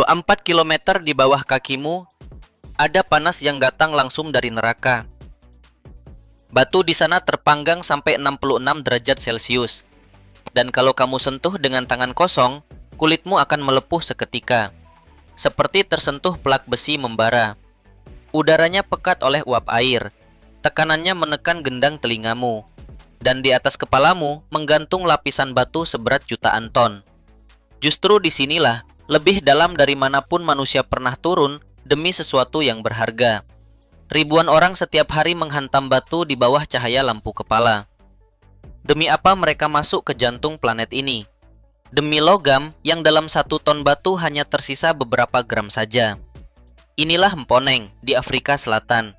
4 kilometer di bawah kakimu, ada panas yang datang langsung dari neraka. Batu di sana terpanggang sampai 66 derajat Celcius. Dan kalau kamu sentuh dengan tangan kosong, kulitmu akan melepuh seketika. Seperti tersentuh plak besi membara. Udaranya pekat oleh uap air. Tekanannya menekan gendang telingamu. Dan di atas kepalamu menggantung lapisan batu seberat jutaan ton. Justru disinilah, lebih dalam dari manapun manusia pernah turun demi sesuatu yang berharga. Ribuan orang setiap hari menghantam batu di bawah cahaya lampu kepala. Demi apa mereka masuk ke jantung planet ini? Demi logam yang dalam 1 ton batu hanya tersisa beberapa gram saja. Inilah Mponeng di Afrika Selatan.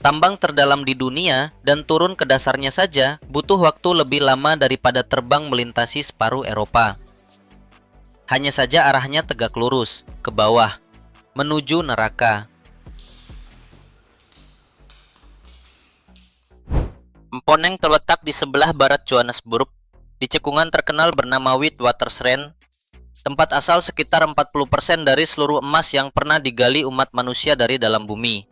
Tambang terdalam di dunia dan turun ke dasarnya saja butuh waktu lebih lama daripada terbang melintasi separuh Eropa. Hanya saja arahnya tegak lurus, ke bawah, menuju neraka. Mponeng terletak di sebelah barat Johannesburg, di cekungan terkenal bernama Witwatersrand, tempat asal sekitar 40% dari seluruh emas yang pernah digali umat manusia dari dalam bumi.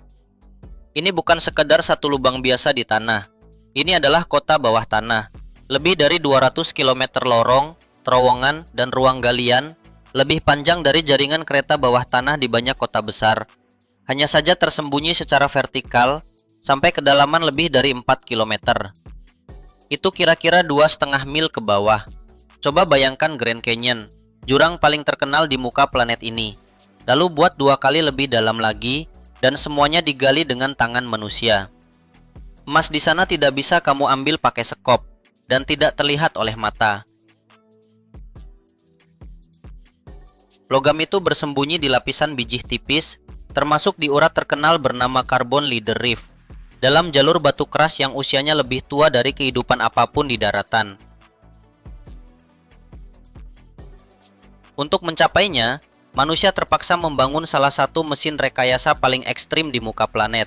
Ini bukan sekadar satu lubang biasa di tanah. Ini adalah kota bawah tanah. Lebih dari 200 km lorong, terowongan, dan ruang galian, lebih panjang dari jaringan kereta bawah tanah di banyak kota besar. Hanya saja tersembunyi secara vertikal, sampai kedalaman lebih dari 4 km. Itu kira-kira 2,5 mil ke bawah. Coba bayangkan Grand Canyon, jurang paling terkenal di muka planet ini. Lalu buat 2 kali lebih dalam lagi, dan semuanya digali dengan tangan manusia. Emas di sana tidak bisa kamu ambil pakai sekop, dan tidak terlihat oleh mata. Logam itu bersembunyi di lapisan biji tipis, termasuk di urat terkenal bernama Carbon Leader Reef, dalam jalur batu keras yang usianya lebih tua dari kehidupan apapun di daratan. Untuk mencapainya, manusia terpaksa membangun salah satu mesin rekayasa paling ekstrim di muka planet.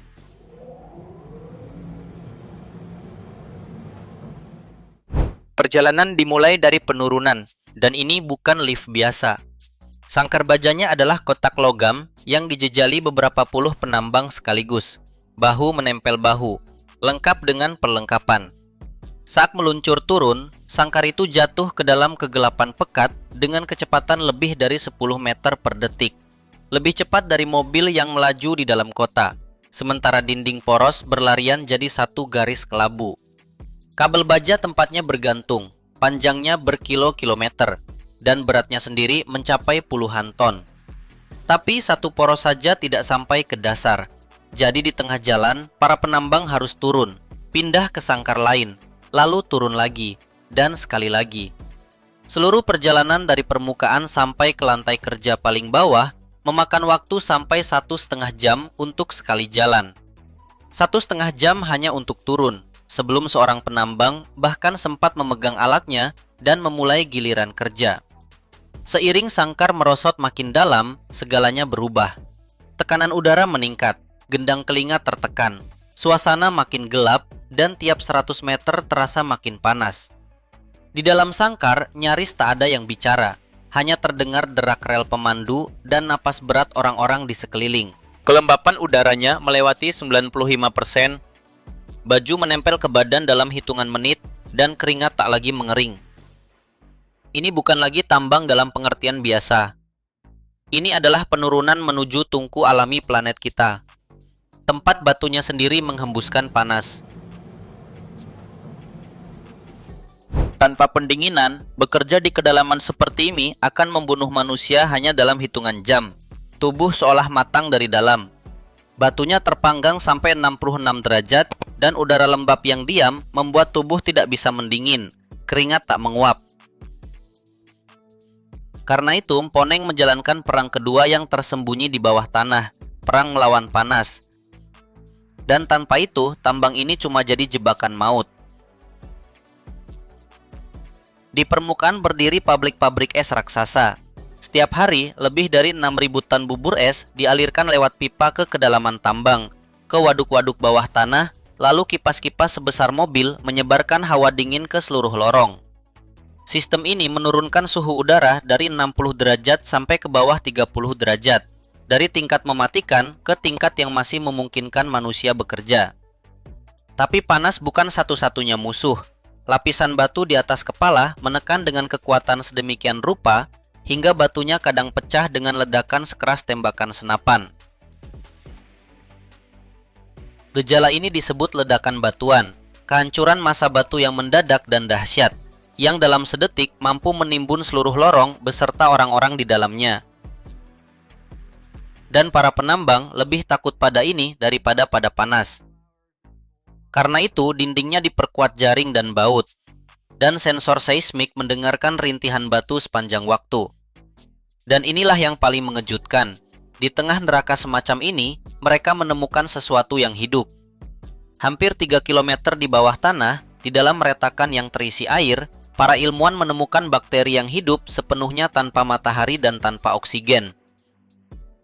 Perjalanan dimulai dari penurunan, dan ini bukan lift biasa. Sangkar bajanya adalah kotak logam yang dijejali beberapa puluh penambang sekaligus, bahu menempel bahu, lengkap dengan perlengkapan. Saat meluncur turun, sangkar itu jatuh ke dalam kegelapan pekat dengan kecepatan lebih dari 10 meter per detik. Lebih cepat dari mobil yang melaju di dalam kota, sementara dinding poros berlarian jadi satu garis kelabu. Kabel baja tempatnya bergantung, panjangnya berkilo-kilometer, dan beratnya sendiri mencapai puluhan ton. Tapi satu poros saja tidak sampai ke dasar. Jadi di tengah jalan, para penambang harus turun, pindah ke sangkar lain, lalu turun lagi, dan sekali lagi. Seluruh perjalanan dari permukaan sampai ke lantai kerja paling bawah memakan waktu sampai 1,5 jam untuk sekali jalan. 1,5 jam hanya untuk turun, sebelum seorang penambang bahkan sempat memegang alatnya dan memulai giliran kerja. Seiring sangkar merosot makin dalam, segalanya berubah. Tekanan udara meningkat, gendang telinga tertekan, suasana makin gelap, dan tiap 100 meter terasa makin panas. Di dalam sangkar, nyaris tak ada yang bicara. Hanya terdengar derak rel pemandu dan napas berat orang-orang di sekeliling. Kelembapan udaranya melewati 95%. Baju menempel ke badan dalam hitungan menit, dan keringat tak lagi mengering. Ini bukan lagi tambang dalam pengertian biasa. Ini adalah penurunan menuju tungku alami planet kita. Tempat batunya sendiri menghembuskan panas. Tanpa pendinginan, bekerja di kedalaman seperti ini akan membunuh manusia hanya dalam hitungan jam. Tubuh seolah matang dari dalam. Batunya terpanggang sampai 66 derajat, dan udara lembab yang diam membuat tubuh tidak bisa mendingin. Keringat tak menguap. Karena itu, Mponeng menjalankan perang kedua yang tersembunyi di bawah tanah, perang melawan panas. Dan tanpa itu, tambang ini cuma jadi jebakan maut. Di permukaan berdiri pabrik-pabrik es raksasa. Setiap hari, lebih dari 6.000 ton bubur es dialirkan lewat pipa ke kedalaman tambang, ke waduk-waduk bawah tanah, lalu kipas-kipas sebesar mobil menyebarkan hawa dingin ke seluruh lorong. Sistem ini menurunkan suhu udara dari 60 derajat sampai ke bawah 30 derajat, dari tingkat mematikan ke tingkat yang masih memungkinkan manusia bekerja. Tapi panas bukan satu-satunya musuh. Lapisan batu di atas kepala menekan dengan kekuatan sedemikian rupa hingga batunya kadang pecah dengan ledakan sekeras tembakan senapan. Gejala ini disebut ledakan batuan, kehancuran massa batu yang mendadak dan dahsyat, yang dalam sedetik mampu menimbun seluruh lorong beserta orang-orang di dalamnya. Dan para penambang lebih takut pada ini daripada pada panas. Karena itu, dindingnya diperkuat jaring dan baut, dan sensor seismik mendengarkan rintihan batu sepanjang waktu. Dan inilah yang paling mengejutkan. Di tengah neraka semacam ini, mereka menemukan sesuatu yang hidup. Hampir 3 km di bawah tanah, di dalam retakan yang terisi air, para ilmuwan menemukan bakteri yang hidup sepenuhnya tanpa matahari dan tanpa oksigen.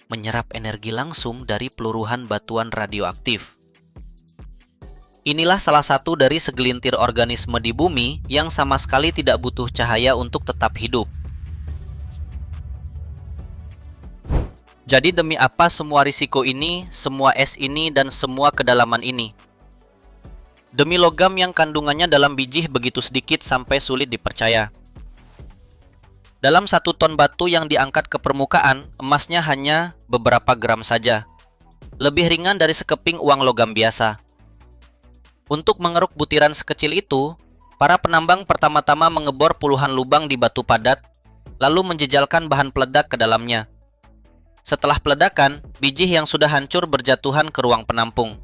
Menyerap energi langsung dari peluruhan batuan radioaktif. Inilah salah satu dari segelintir organisme di bumi yang sama sekali tidak butuh cahaya untuk tetap hidup. Jadi demi apa semua risiko ini, semua es ini, dan semua kedalaman ini? Demi logam yang kandungannya dalam biji begitu sedikit sampai sulit dipercaya. Dalam 1 ton batu yang diangkat ke permukaan, emasnya hanya beberapa gram saja. Lebih ringan dari sekeping uang logam biasa. Untuk mengeruk butiran sekecil itu, para penambang pertama-tama mengebor puluhan lubang di batu padat, lalu menjejalkan bahan peledak ke dalamnya. Setelah peledakan, biji yang sudah hancur berjatuhan ke ruang penampung.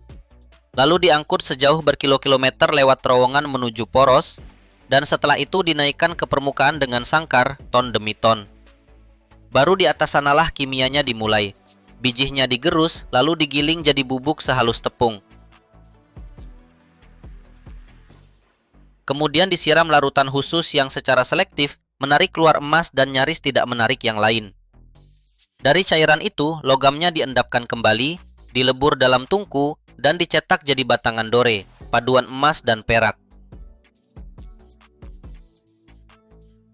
Lalu diangkut sejauh berkilo-kilometer lewat terowongan menuju poros, dan setelah itu dinaikkan ke permukaan dengan sangkar ton demi ton. Baru di atas sanalah kimianya dimulai. Bijinya digerus, lalu digiling jadi bubuk sehalus tepung. Kemudian disiram larutan khusus yang secara selektif menarik keluar emas dan nyaris tidak menarik yang lain. Dari cairan itu, logamnya diendapkan kembali, dilebur dalam tungku, dan dicetak jadi batangan dore, paduan emas dan perak.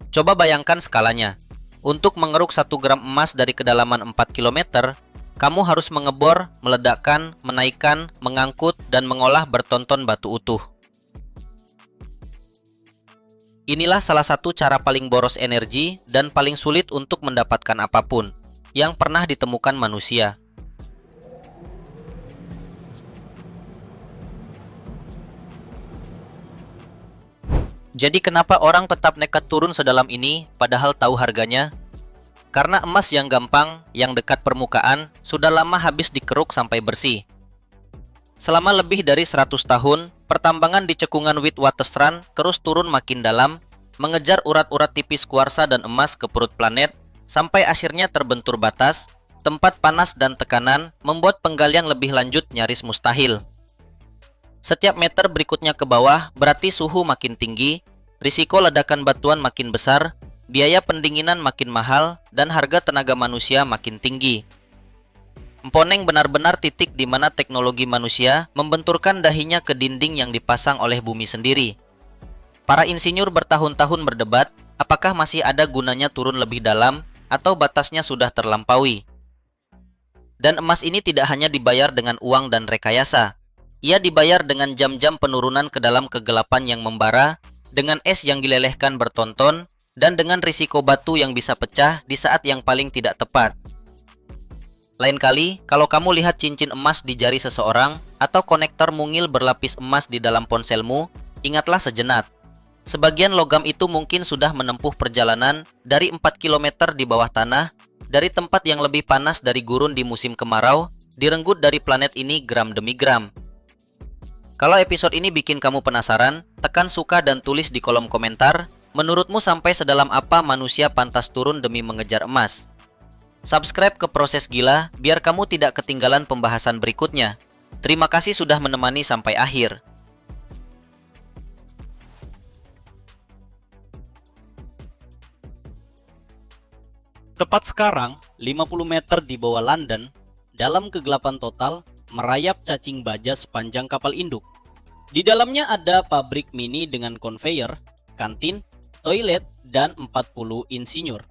Coba bayangkan skalanya. Untuk mengeruk 1 gram emas dari kedalaman 4 km, kamu harus mengebor, meledakkan, menaikkan, mengangkut, dan mengolah bertonton batu utuh. Inilah salah satu cara paling boros energi dan paling sulit untuk mendapatkan apapun yang pernah ditemukan manusia. Jadi kenapa orang tetap nekat turun sedalam ini padahal tahu harganya? Karena emas yang gampang, yang dekat permukaan, sudah lama habis dikeruk sampai bersih. Selama lebih dari 100 tahun, pertambangan di cekungan Witwatersrand terus turun makin dalam, mengejar urat-urat tipis kuarsa dan emas ke perut planet, sampai akhirnya terbentur batas, tempat panas dan tekanan membuat penggalian lebih lanjut nyaris mustahil. Setiap meter berikutnya ke bawah berarti suhu makin tinggi, risiko ledakan batuan makin besar, biaya pendinginan makin mahal, dan harga tenaga manusia makin tinggi. Emponeng benar-benar titik di mana teknologi manusia membenturkan dahinya ke dinding yang dipasang oleh bumi sendiri. Para insinyur bertahun-tahun berdebat, apakah masih ada gunanya turun lebih dalam atau batasnya sudah terlampaui. Dan emas ini tidak hanya dibayar dengan uang dan rekayasa. Ia dibayar dengan jam-jam penurunan ke dalam kegelapan yang membara, dengan es yang dilelehkan bertonton, dan dengan risiko batu yang bisa pecah di saat yang paling tidak tepat. Lain kali, kalau kamu lihat cincin emas di jari seseorang atau konektor mungil berlapis emas di dalam ponselmu, ingatlah sejenak. Sebagian logam itu mungkin sudah menempuh perjalanan dari 4 km di bawah tanah, dari tempat yang lebih panas dari gurun di musim kemarau, direnggut dari planet ini gram demi gram. Kalau episode ini bikin kamu penasaran, tekan suka dan tulis di kolom komentar, menurutmu sampai sedalam apa manusia pantas turun demi mengejar emas? Subscribe ke Proses Gila biar kamu tidak ketinggalan pembahasan berikutnya. Terima kasih sudah menemani sampai akhir. Tepat sekarang, 50 meter di bawah London, dalam kegelapan total, merayap cacing baja sepanjang kapal induk. Di dalamnya ada pabrik mini dengan konveyor, kantin, toilet, dan 40 insinyur.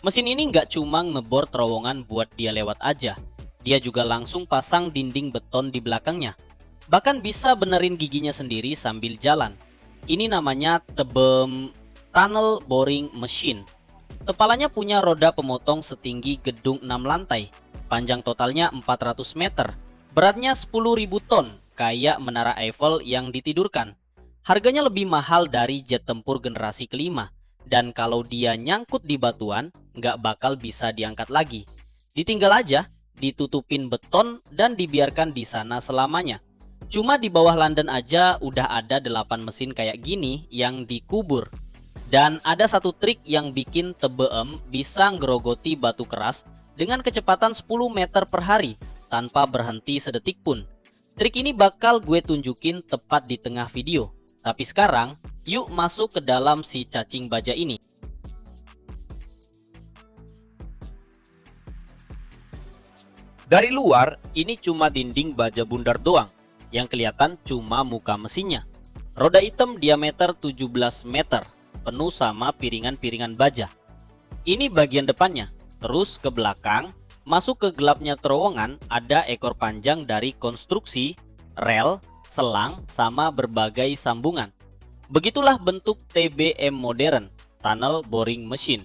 Mesin ini nggak cuma ngebor terowongan buat dia lewat aja, dia juga langsung pasang dinding beton di belakangnya. Bahkan bisa benerin giginya sendiri sambil jalan. Ini namanya tunnel boring machine. Kepalanya punya roda pemotong setinggi gedung 6 lantai. Panjang totalnya 400 meter. Beratnya 10.000 ton, kayak menara Eiffel yang ditidurkan. Harganya lebih mahal dari jet tempur generasi kelima. Dan kalau dia nyangkut di batuan, nggak bakal bisa diangkat lagi. Ditinggal aja, ditutupin beton, dan dibiarkan di sana selamanya. Cuma di bawah London aja udah ada 8 mesin kayak gini yang dikubur. Dan ada satu trik yang bikin TBM bisa ngerogoti batu keras dengan kecepatan 10 meter per hari tanpa berhenti sedetik pun. Trik ini bakal gue tunjukin tepat di tengah video. Tapi sekarang, yuk masuk ke dalam si cacing baja ini. Dari luar, ini cuma dinding baja bundar doang. Yang kelihatan cuma muka mesinnya. Roda hitam diameter 17 meter, penuh sama piringan-piringan baja. Ini bagian depannya. Terus ke belakang, masuk ke gelapnya terowongan, ada ekor panjang dari konstruksi, rel, selang, sama berbagai sambungan. Begitulah bentuk TBM modern, tunnel boring machine.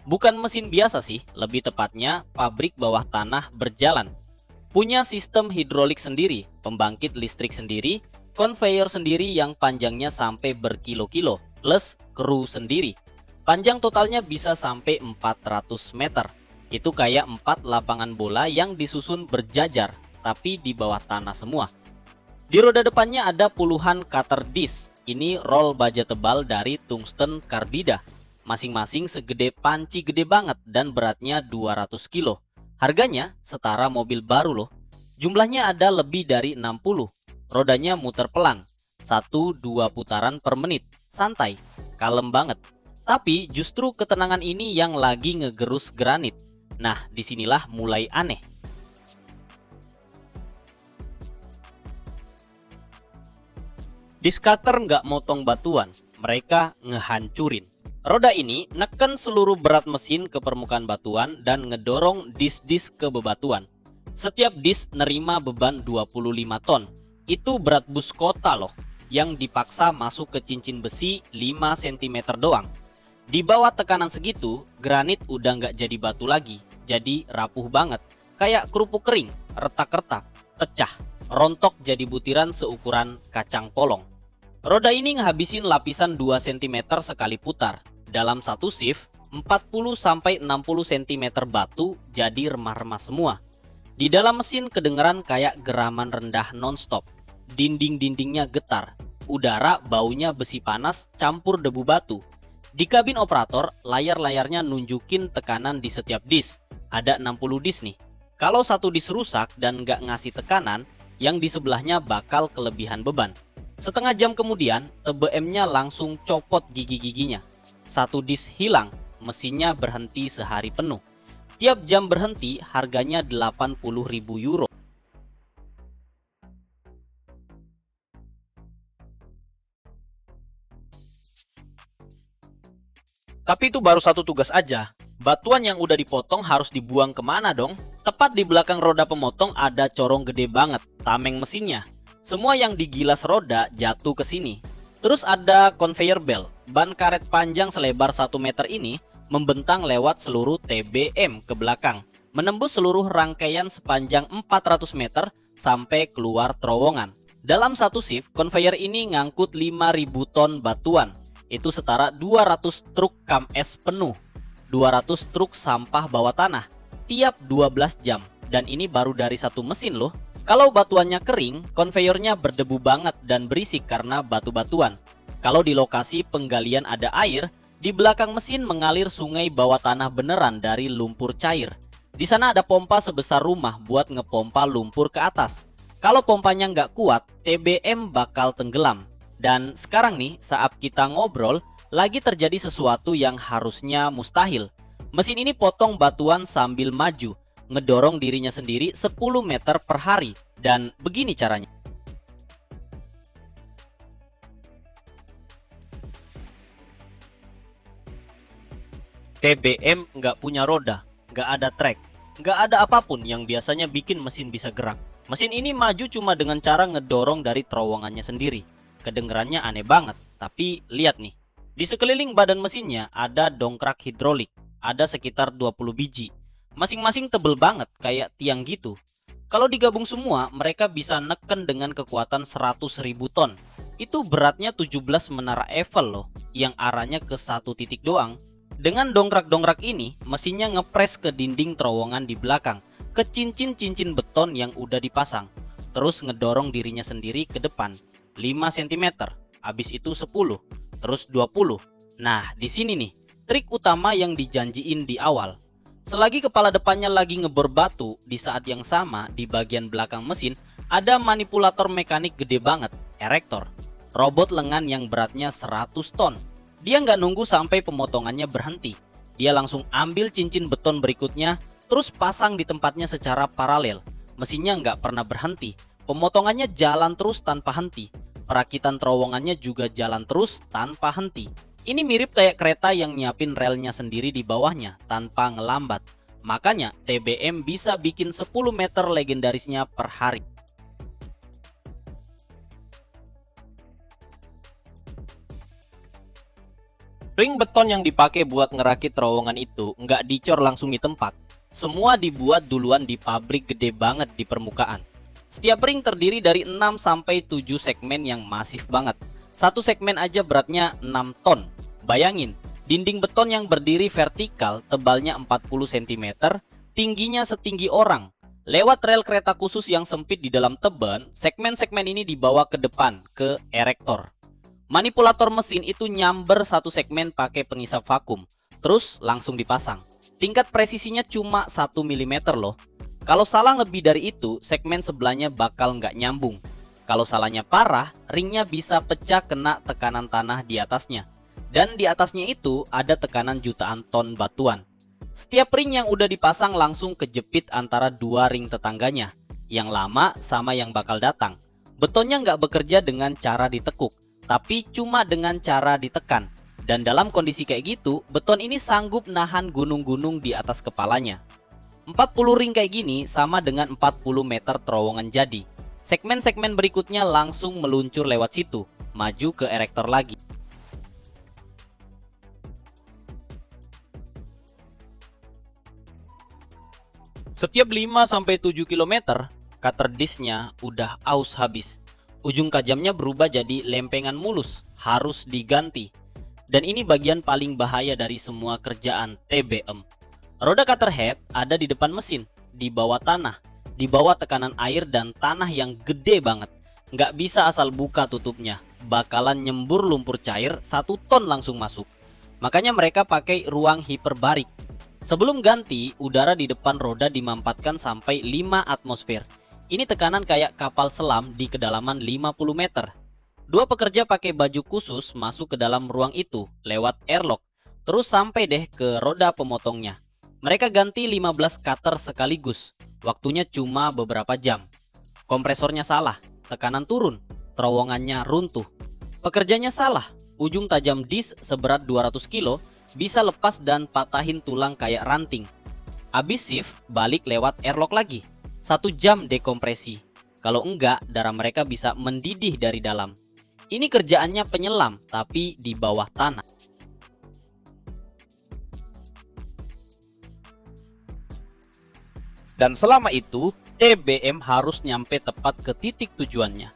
Bukan mesin biasa sih, lebih tepatnya pabrik bawah tanah berjalan. Punya sistem hidrolik sendiri, pembangkit listrik sendiri, konveyor sendiri yang panjangnya sampai berkilo-kilo, plus kru sendiri. Panjang totalnya bisa sampai 400 meter. Itu kayak 4 lapangan bola yang disusun berjajar, tapi di bawah tanah semua. Di roda depannya ada puluhan cutter disc. Ini roll baja tebal dari tungsten karbida. Masing-masing segede panci gede banget dan beratnya 200 kilo. Harganya setara mobil baru loh. Jumlahnya ada lebih dari 60. Rodanya muter pelan. 1-2 putaran per menit. Santai, kalem banget. Tapi justru ketenangan ini yang lagi ngegerus granit. Nah, disinilah mulai aneh. Disc cutter nggak motong batuan, mereka ngehancurin. Roda ini neken seluruh berat mesin ke permukaan batuan dan ngedorong dis-dis ke bebatuan. Setiap dis nerima beban 25 ton. Itu berat bus kota loh, yang dipaksa masuk ke cincin besi 5 cm doang. Di bawah tekanan segitu, granit udah nggak jadi batu lagi, jadi rapuh banget. Kayak kerupuk kering, retak-retak, pecah, rontok jadi butiran seukuran kacang polong. Roda ini ngehabisin lapisan 2 cm sekali putar. Dalam satu shift, 40-60 cm batu jadi remah-remah semua. Di dalam mesin kedengeran kayak geraman rendah nonstop. Dinding-dindingnya getar. Udara baunya besi panas campur debu batu. Di kabin operator, layar-layarnya nunjukin tekanan di setiap disk. Ada 60 disk nih. Kalau satu disk rusak dan nggak ngasih tekanan, yang di sebelahnya bakal kelebihan beban. Setengah jam kemudian, TBM-nya langsung copot gigi-giginya. Satu disk hilang, mesinnya berhenti sehari penuh. Tiap jam berhenti, harganya 80.000 euro. Tapi itu baru satu tugas aja. Batuan yang udah dipotong harus dibuang kemana dong? Tepat di belakang roda pemotong ada corong gede banget, tameng mesinnya. Semua yang digilas roda jatuh ke sini. Terus ada conveyor belt. Ban karet panjang selebar 1 meter ini membentang lewat seluruh TBM ke belakang, menembus seluruh rangkaian sepanjang 400 meter sampai keluar terowongan. Dalam satu shift, conveyor ini ngangkut 5.000 ton batuan. Itu setara 200 truk KAMS penuh, 200 truk sampah bawah tanah, tiap 12 jam. Dan ini baru dari satu mesin loh. Kalau batuannya kering, konveyornya berdebu banget dan berisik karena batu-batuan. Kalau di lokasi penggalian ada air, di belakang mesin mengalir sungai bawah tanah beneran dari lumpur cair. Di sana ada pompa sebesar rumah buat ngepompa lumpur ke atas. Kalau pompanya nggak kuat, TBM bakal tenggelam. Dan sekarang nih, saat kita ngobrol, lagi terjadi sesuatu yang harusnya mustahil. Mesin ini potong batuan sambil maju, ngedorong dirinya sendiri 10 meter per hari. Dan begini caranya. TBM nggak punya roda, nggak ada trek, nggak ada apapun yang biasanya bikin mesin bisa gerak. Mesin ini maju cuma dengan cara ngedorong dari terowongannya sendiri. Kedengerannya aneh banget, tapi lihat nih. Di sekeliling badan mesinnya ada dongkrak hidrolik, ada sekitar 20 biji. Masing-masing tebel banget, kayak tiang gitu. Kalau digabung semua, mereka bisa neken dengan kekuatan 100.000 ton. Itu beratnya 17 menara Eiffel loh, yang arahnya ke satu titik doang. Dengan dongkrak-dongkrak ini, mesinnya ngepres ke dinding terowongan di belakang, ke cincin-cincin beton yang udah dipasang. Terus ngedorong dirinya sendiri ke depan, 5 cm, habis itu 10, terus 20. Nah, di sini nih, trik utama yang dijanjiin di awal. Selagi kepala depannya lagi ngebor batu, di saat yang sama di bagian belakang mesin ada manipulator mekanik gede banget, erektor. Robot lengan yang beratnya 100 ton. Dia nggak nunggu sampai pemotongannya berhenti. Dia langsung ambil cincin beton berikutnya, terus pasang di tempatnya secara paralel. Mesinnya nggak pernah berhenti. Pemotongannya jalan terus tanpa henti. Perakitan terowongannya juga jalan terus tanpa henti. Ini mirip kayak kereta yang nyiapin relnya sendiri di bawahnya tanpa ngelambat. Makanya TBM bisa bikin 10 meter legendarisnya per hari. Ring beton yang dipakai buat ngerakit terowongan itu nggak dicor langsung di tempat. Semua dibuat duluan di pabrik gede banget di permukaan. Setiap ring terdiri dari 6-7 segmen yang masif banget. Satu segmen aja beratnya 6 ton. Bayangin, dinding beton yang berdiri vertikal tebalnya 40 cm, tingginya setinggi orang. Lewat rel kereta khusus yang sempit di dalam teban, segmen-segmen ini dibawa ke depan, ke erektor. Manipulator mesin itu nyamber satu segmen pakai pengisap vakum, terus langsung dipasang. Tingkat presisinya cuma 1 mm loh. Kalau salah lebih dari itu, segmen sebelahnya bakal nggak nyambung. Kalau salahnya parah, ringnya bisa pecah kena tekanan tanah di atasnya. Dan di atasnya itu ada tekanan jutaan ton batuan. Setiap ring yang udah dipasang langsung kejepit antara dua ring tetangganya, yang lama sama yang bakal datang. Betonnya nggak bekerja dengan cara ditekuk, tapi cuma dengan cara ditekan. Dan dalam kondisi kayak gitu, beton ini sanggup nahan gunung-gunung di atas kepalanya. 40 ring kayak gini sama dengan 40 meter terowongan jadi. Segmen-segmen berikutnya langsung meluncur lewat situ, maju ke erektor lagi. Setiap 5-7 km, cutter disknya udah aus habis. Ujung tajamnya berubah jadi lempengan mulus, harus diganti. Dan ini bagian paling bahaya dari semua kerjaan TBM. Roda cutter head ada di depan mesin, di bawah tanah, di bawah tekanan air dan tanah yang gede banget. Nggak bisa asal buka tutupnya, bakalan nyembur lumpur cair 1 ton langsung masuk. Makanya mereka pakai ruang hiperbarik. Sebelum ganti, udara di depan roda dimampatkan sampai 5 atmosfer. Ini tekanan kayak kapal selam di kedalaman 50 meter. Dua pekerja pakai baju khusus masuk ke dalam ruang itu lewat airlock, terus sampai deh ke roda pemotongnya. Mereka ganti 15 cutter sekaligus. Waktunya cuma beberapa jam. Kompresornya salah, tekanan turun, terowongannya runtuh. Pekerjanya salah, ujung tajam disk seberat 200 kilo bisa lepas dan patahin tulang kayak ranting. Abis shift, balik lewat airlock lagi. 1 jam dekompresi. Kalau enggak, darah mereka bisa mendidih dari dalam. Ini kerjaannya penyelam, tapi di bawah tanah. Dan selama itu, TBM harus nyampe tepat ke titik tujuannya.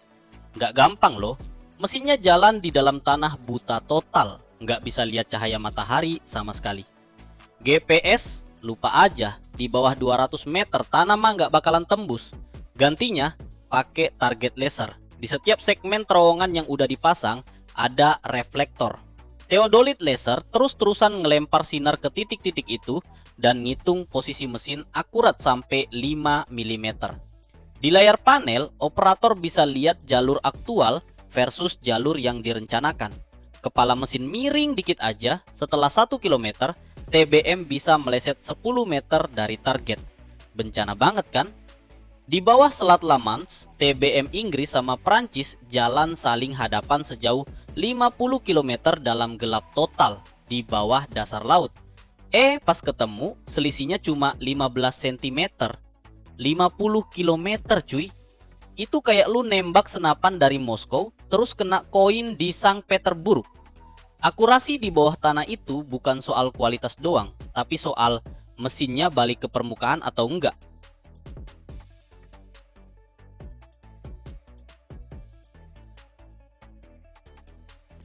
Nggak gampang loh, mesinnya jalan di dalam tanah buta total. Nggak bisa lihat cahaya matahari sama sekali. GPS, lupa aja, di bawah 200 meter tanah mah nggak bakalan tembus. Gantinya, pakai target laser. Di setiap segmen terowongan yang udah dipasang, ada reflektor. Theodolite laser terus-terusan ngelempar sinar ke titik-titik itu dan ngitung posisi mesin akurat sampai 5 mm. Di layar panel, operator bisa lihat jalur aktual versus jalur yang direncanakan. Kepala mesin miring dikit aja, setelah 1 km, TBM bisa meleset 10 meter dari target. Bencana banget kan? Di bawah Selat La Manche, TBM Inggris sama Prancis jalan saling hadapan sejauh 50 km dalam gelap total di bawah dasar laut. Pas ketemu selisihnya cuma 15 cm, 50 km cuy. Itu kayak lu nembak senapan dari Moskow terus kena koin di Sankt Petersburg. Akurasi di bawah tanah itu bukan soal kualitas doang, tapi soal mesinnya balik ke permukaan atau enggak.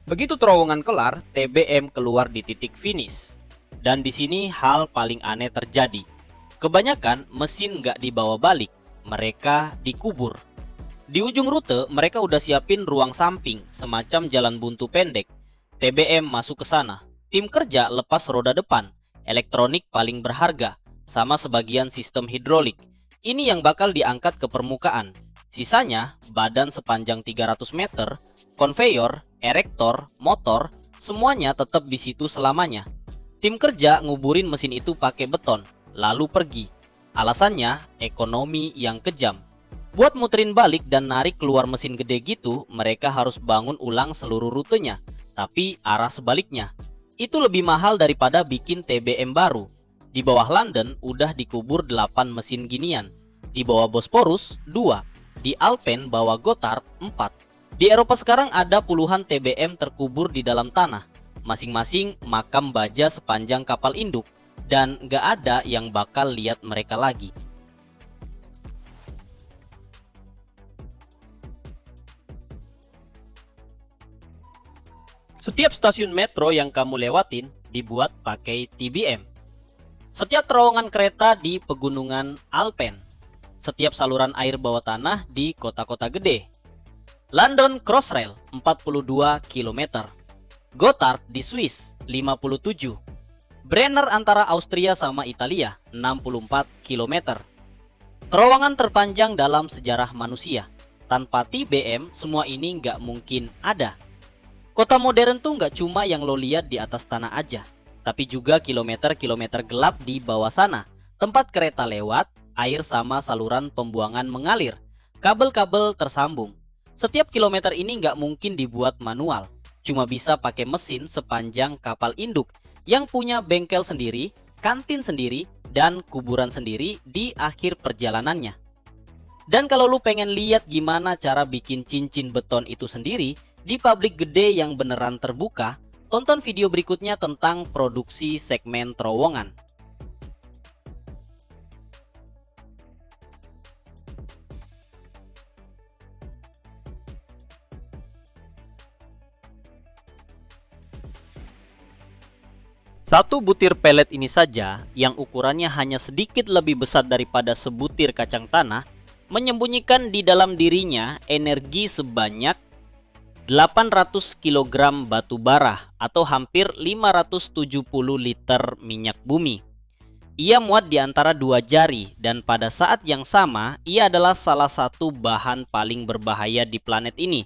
Begitu terowongan kelar, TBM keluar di titik finish. Dan di sini hal paling aneh terjadi. Kebanyakan mesin nggak dibawa balik, mereka dikubur. Di ujung rute, mereka udah siapin ruang samping, semacam jalan buntu pendek. TBM masuk ke sana. Tim kerja lepas roda depan, elektronik paling berharga, sama sebagian sistem hidrolik. Ini yang bakal diangkat ke permukaan. Sisanya, badan sepanjang 300 meter, konveyor, erektor, motor, semuanya tetap di situ selamanya. Tim kerja nguburin mesin itu pakai beton, lalu pergi. Alasannya, ekonomi yang kejam. Buat muterin balik dan narik keluar mesin gede gitu, mereka harus bangun ulang seluruh rutenya, tapi arah sebaliknya. Itu lebih mahal daripada bikin TBM baru. Di bawah London udah dikubur 8 mesin ginian. Di bawah Bosporus 2. Di Alpen bawah Gotthard 4. Di Eropa sekarang ada puluhan TBM terkubur di dalam tanah. Masing-masing makam baja sepanjang kapal induk. Dan gak ada yang bakal lihat mereka lagi. Setiap stasiun metro yang kamu lewatin dibuat pakai TBM. Setiap terowongan kereta di pegunungan Alpen. Setiap saluran air bawah tanah di kota-kota gede. London Crossrail 42 km. Gotthard di Swiss 57. Brenner antara Austria sama Italia 64 km. Terowongan terpanjang dalam sejarah manusia. Tanpa TBM semua ini nggak mungkin ada. Kota modern tuh nggak cuma yang lo lihat di atas tanah aja, tapi juga kilometer-kilometer gelap di bawah sana. Tempat kereta lewat, air sama saluran pembuangan mengalir, kabel-kabel tersambung. Setiap kilometer ini nggak mungkin dibuat manual, cuma bisa pakai mesin sepanjang kapal induk yang punya bengkel sendiri, kantin sendiri, dan kuburan sendiri di akhir perjalanannya. Dan kalau lu pengen lihat gimana cara bikin cincin beton itu sendiri, di pabrik gede yang beneran terbuka, tonton video berikutnya tentang produksi segmen terowongan. Satu butir pelet ini saja, yang ukurannya hanya sedikit lebih besar daripada sebutir kacang tanah, menyembunyikan di dalam dirinya energi sebanyak 800 kg batu bara atau hampir 570 liter minyak bumi. Ia muat di antara dua jari dan pada saat yang sama ia adalah salah satu bahan paling berbahaya di planet ini.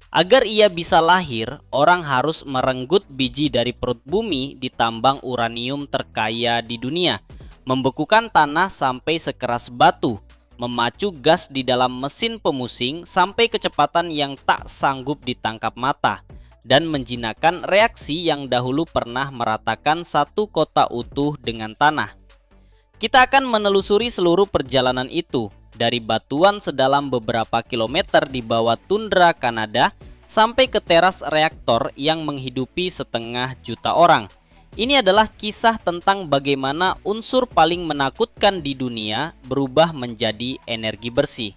Agar ia bisa lahir, orang harus merenggut biji dari perut bumi di tambang uranium terkaya di dunia, membekukan tanah sampai sekeras batu, memacu gas di dalam mesin pemusing sampai kecepatan yang tak sanggup ditangkap mata, dan menjinakkan reaksi yang dahulu pernah meratakan satu kota utuh dengan tanah. Kita akan menelusuri seluruh perjalanan itu, dari batuan sedalam beberapa kilometer di bawah tundra Kanada sampai ke teras reaktor yang menghidupi 500 juta orang. Ini adalah kisah tentang bagaimana unsur paling menakutkan di dunia berubah menjadi energi bersih.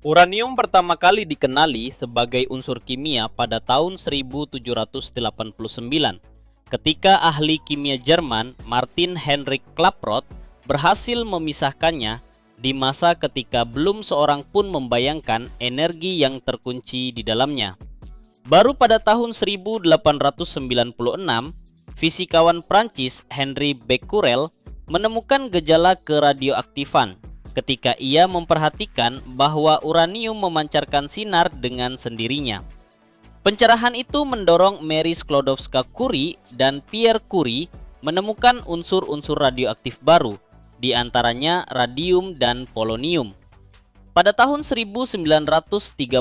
Uranium pertama kali dikenali sebagai unsur kimia pada tahun 1789 ketika ahli kimia Jerman Martin Heinrich Klaproth berhasil memisahkannya di masa ketika belum seorang pun membayangkan energi yang terkunci di dalamnya. Baru pada tahun 1896, fisikawan Prancis Henri Becquerel menemukan gejala keradioaktifan ketika ia memperhatikan bahwa uranium memancarkan sinar dengan sendirinya. Pencerahan itu mendorong Marie Sklodowska Curie dan Pierre Curie menemukan unsur-unsur radioaktif baru, di antaranya radium dan polonium. Pada tahun 1932,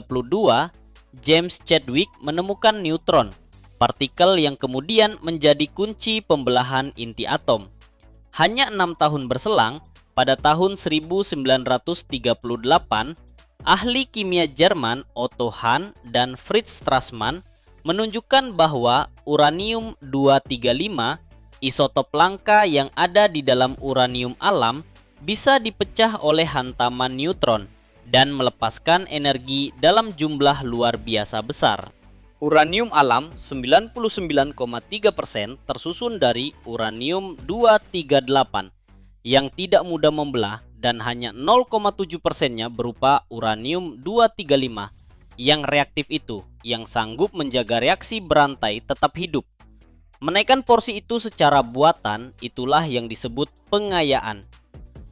James Chadwick menemukan neutron, partikel yang kemudian menjadi kunci pembelahan inti atom. Hanya 6 tahun berselang, pada tahun 1938, ahli kimia Jerman Otto Hahn dan Fritz Strassmann menunjukkan bahwa uranium-235, isotop langka yang ada di dalam uranium alam, bisa dipecah oleh hantaman neutron dan melepaskan energi dalam jumlah luar biasa besar. Uranium alam 99,3% tersusun dari uranium-238 yang tidak mudah membelah dan hanya 0,7%-nya berupa uranium-235 yang reaktif itu, yang sanggup menjaga reaksi berantai tetap hidup. Menaikkan porsi itu secara buatan itulah yang disebut pengayaan.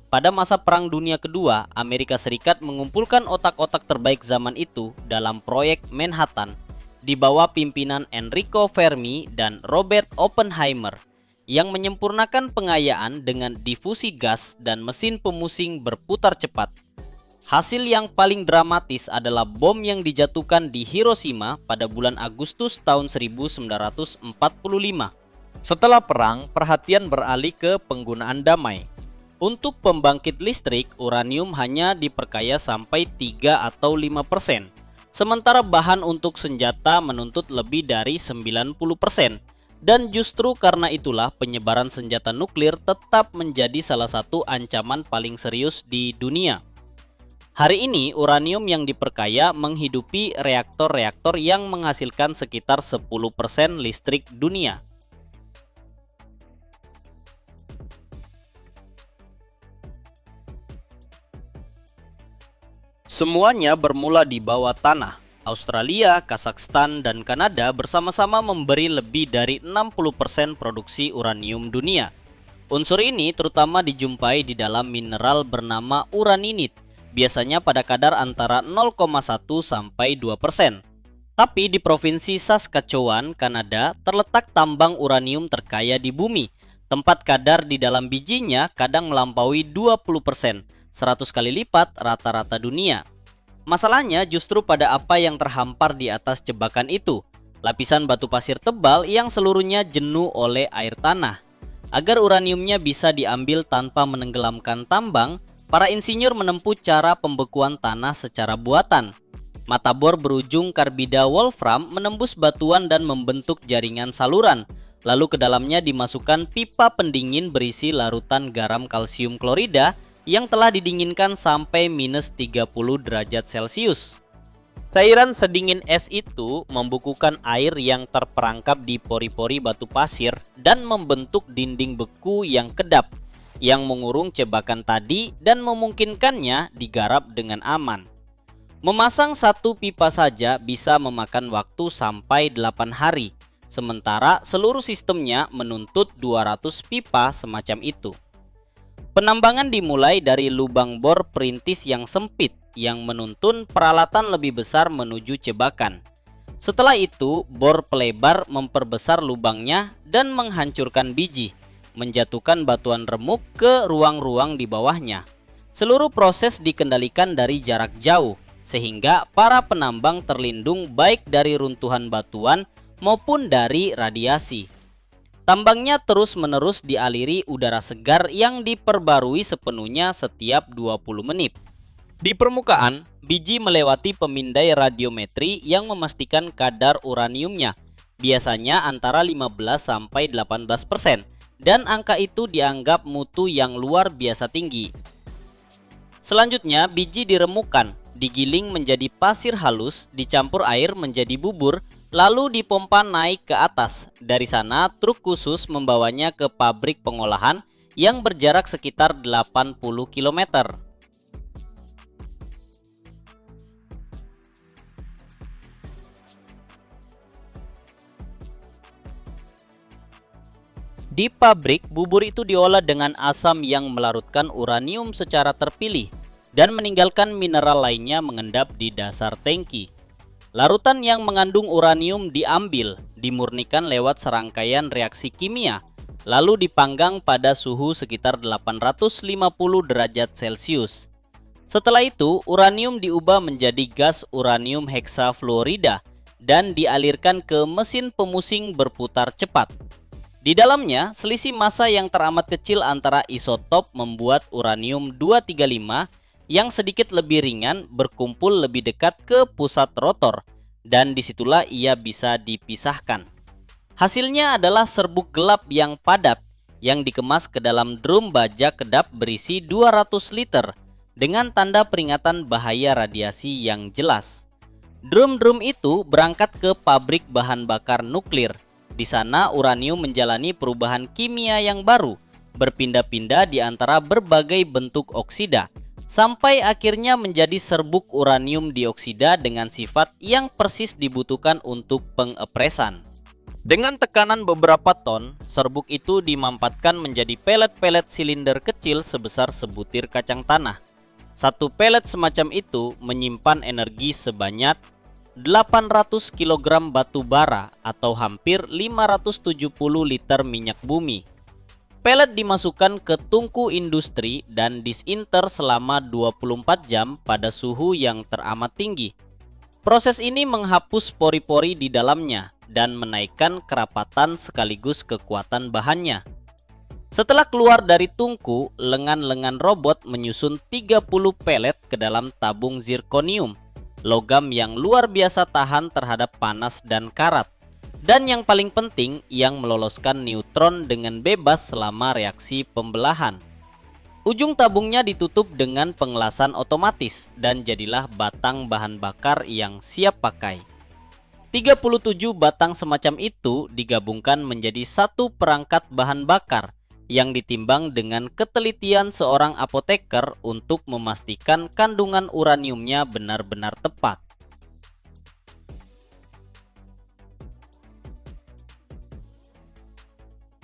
Pada masa Perang Dunia Kedua, Amerika Serikat mengumpulkan otak-otak terbaik zaman itu dalam proyek Manhattan di bawah pimpinan Enrico Fermi dan Robert Oppenheimer yang menyempurnakan pengayaan dengan difusi gas dan mesin pemusing berputar cepat. Hasil yang paling dramatis adalah bom yang dijatuhkan di Hiroshima pada bulan Agustus tahun 1945. Setelah perang, perhatian beralih ke penggunaan damai. Untuk pembangkit listrik, uranium hanya diperkaya sampai 3 atau 5%. Sementara bahan untuk senjata menuntut lebih dari 90%. Dan justru karena itulah penyebaran senjata nuklir tetap menjadi salah satu ancaman paling serius di dunia. Hari ini uranium yang diperkaya menghidupi reaktor-reaktor yang menghasilkan sekitar 10% listrik dunia. Semuanya bermula di bawah tanah. Australia, Kazakhstan, dan Kanada bersama-sama memberi lebih dari 60% produksi uranium dunia. Unsur ini terutama dijumpai di dalam mineral bernama uraninit, biasanya pada kadar antara 0,1 sampai 2%. Tapi di Provinsi Saskatchewan, Kanada, terletak tambang uranium terkaya di bumi. Tempat kadar di dalam bijinya kadang melampaui 20%. 100 kali lipat rata-rata dunia. Masalahnya justru pada apa yang terhampar di atas jebakan itu, lapisan batu pasir tebal yang seluruhnya jenuh oleh air tanah. Agar uraniumnya bisa diambil tanpa menenggelamkan tambang, para insinyur menempuh cara pembekuan tanah secara buatan. Mata bor berujung karbida wolfram menembus batuan dan membentuk jaringan saluran. Lalu ke dalamnya dimasukkan pipa pendingin berisi larutan garam kalsium klorida yang telah didinginkan sampai minus 30 derajat Celcius. Cairan sedingin es itu membukukan air yang terperangkap di pori-pori batu pasir dan membentuk dinding beku yang kedap yang mengurung cebakan tadi dan memungkinkannya digarap dengan aman. Memasang satu pipa saja bisa memakan waktu sampai 8 hari, sementara seluruh sistemnya menuntut 200 pipa semacam itu. Penambangan dimulai dari lubang bor perintis yang sempit yang menuntun peralatan lebih besar menuju cebakan. Setelah itu, bor pelebar memperbesar lubangnya dan menghancurkan biji, menjatuhkan batuan remuk ke ruang-ruang di bawahnya. Seluruh proses dikendalikan dari jarak jauh, sehingga para penambang terlindung baik dari runtuhan batuan maupun dari radiasi. Tambangnya terus-menerus dialiri udara segar yang diperbarui sepenuhnya setiap 20 menit. Di permukaan, biji melewati pemindai radiometri yang memastikan kadar uraniumnya, biasanya antara 15-18%, dan angka itu dianggap mutu yang luar biasa tinggi. Selanjutnya, biji diremukkan, digiling menjadi pasir halus, dicampur air menjadi bubur, lalu dipompa naik ke atas. Dari sana, truk khusus membawanya ke pabrik pengolahan yang berjarak sekitar 80 km. Di pabrik, bubur itu diolah dengan asam yang melarutkan uranium secara terpilih dan meninggalkan mineral lainnya mengendap di dasar tangki. Larutan yang mengandung uranium diambil, dimurnikan lewat serangkaian reaksi kimia, lalu dipanggang pada suhu sekitar 850 derajat Celcius. Setelah itu, uranium diubah menjadi gas uranium heksafluorida dan dialirkan ke mesin pemusing berputar cepat. Di dalamnya, selisih massa yang teramat kecil antara isotop membuat uranium-235 yang sedikit lebih ringan berkumpul lebih dekat ke pusat rotor, dan disitulah ia bisa dipisahkan. Hasilnya adalah serbuk gelap yang padat yang dikemas ke dalam drum baja kedap berisi 200 liter dengan tanda peringatan bahaya radiasi yang jelas. Drum-drum itu berangkat ke pabrik bahan bakar nuklir. Di sana uranium menjalani perubahan kimia yang baru, berpindah-pindah di antara berbagai bentuk oksida, sampai akhirnya menjadi serbuk uranium dioksida dengan sifat yang persis dibutuhkan untuk pengepresan. Dengan tekanan beberapa ton, serbuk itu dimampatkan menjadi pelet-pelet silinder kecil sebesar sebutir kacang tanah. Satu pelet semacam itu menyimpan energi sebanyak 800 kg batu bara atau hampir 570 liter minyak bumi. Pelet dimasukkan ke tungku industri dan disinter selama 24 jam pada suhu yang teramat tinggi. Proses ini menghapus pori-pori di dalamnya dan menaikkan kerapatan sekaligus kekuatan bahannya. Setelah keluar dari tungku, lengan-lengan robot menyusun 30 pelet ke dalam tabung zirkonium, logam yang luar biasa tahan terhadap panas dan karat, dan yang paling penting, yang meloloskan neutron dengan bebas selama reaksi pembelahan. Ujung tabungnya ditutup dengan pengelasan otomatis dan jadilah batang bahan bakar yang siap pakai. 37 batang semacam itu digabungkan menjadi satu perangkat bahan bakar yang ditimbang dengan ketelitian seorang apoteker untuk memastikan kandungan uraniumnya benar-benar tepat.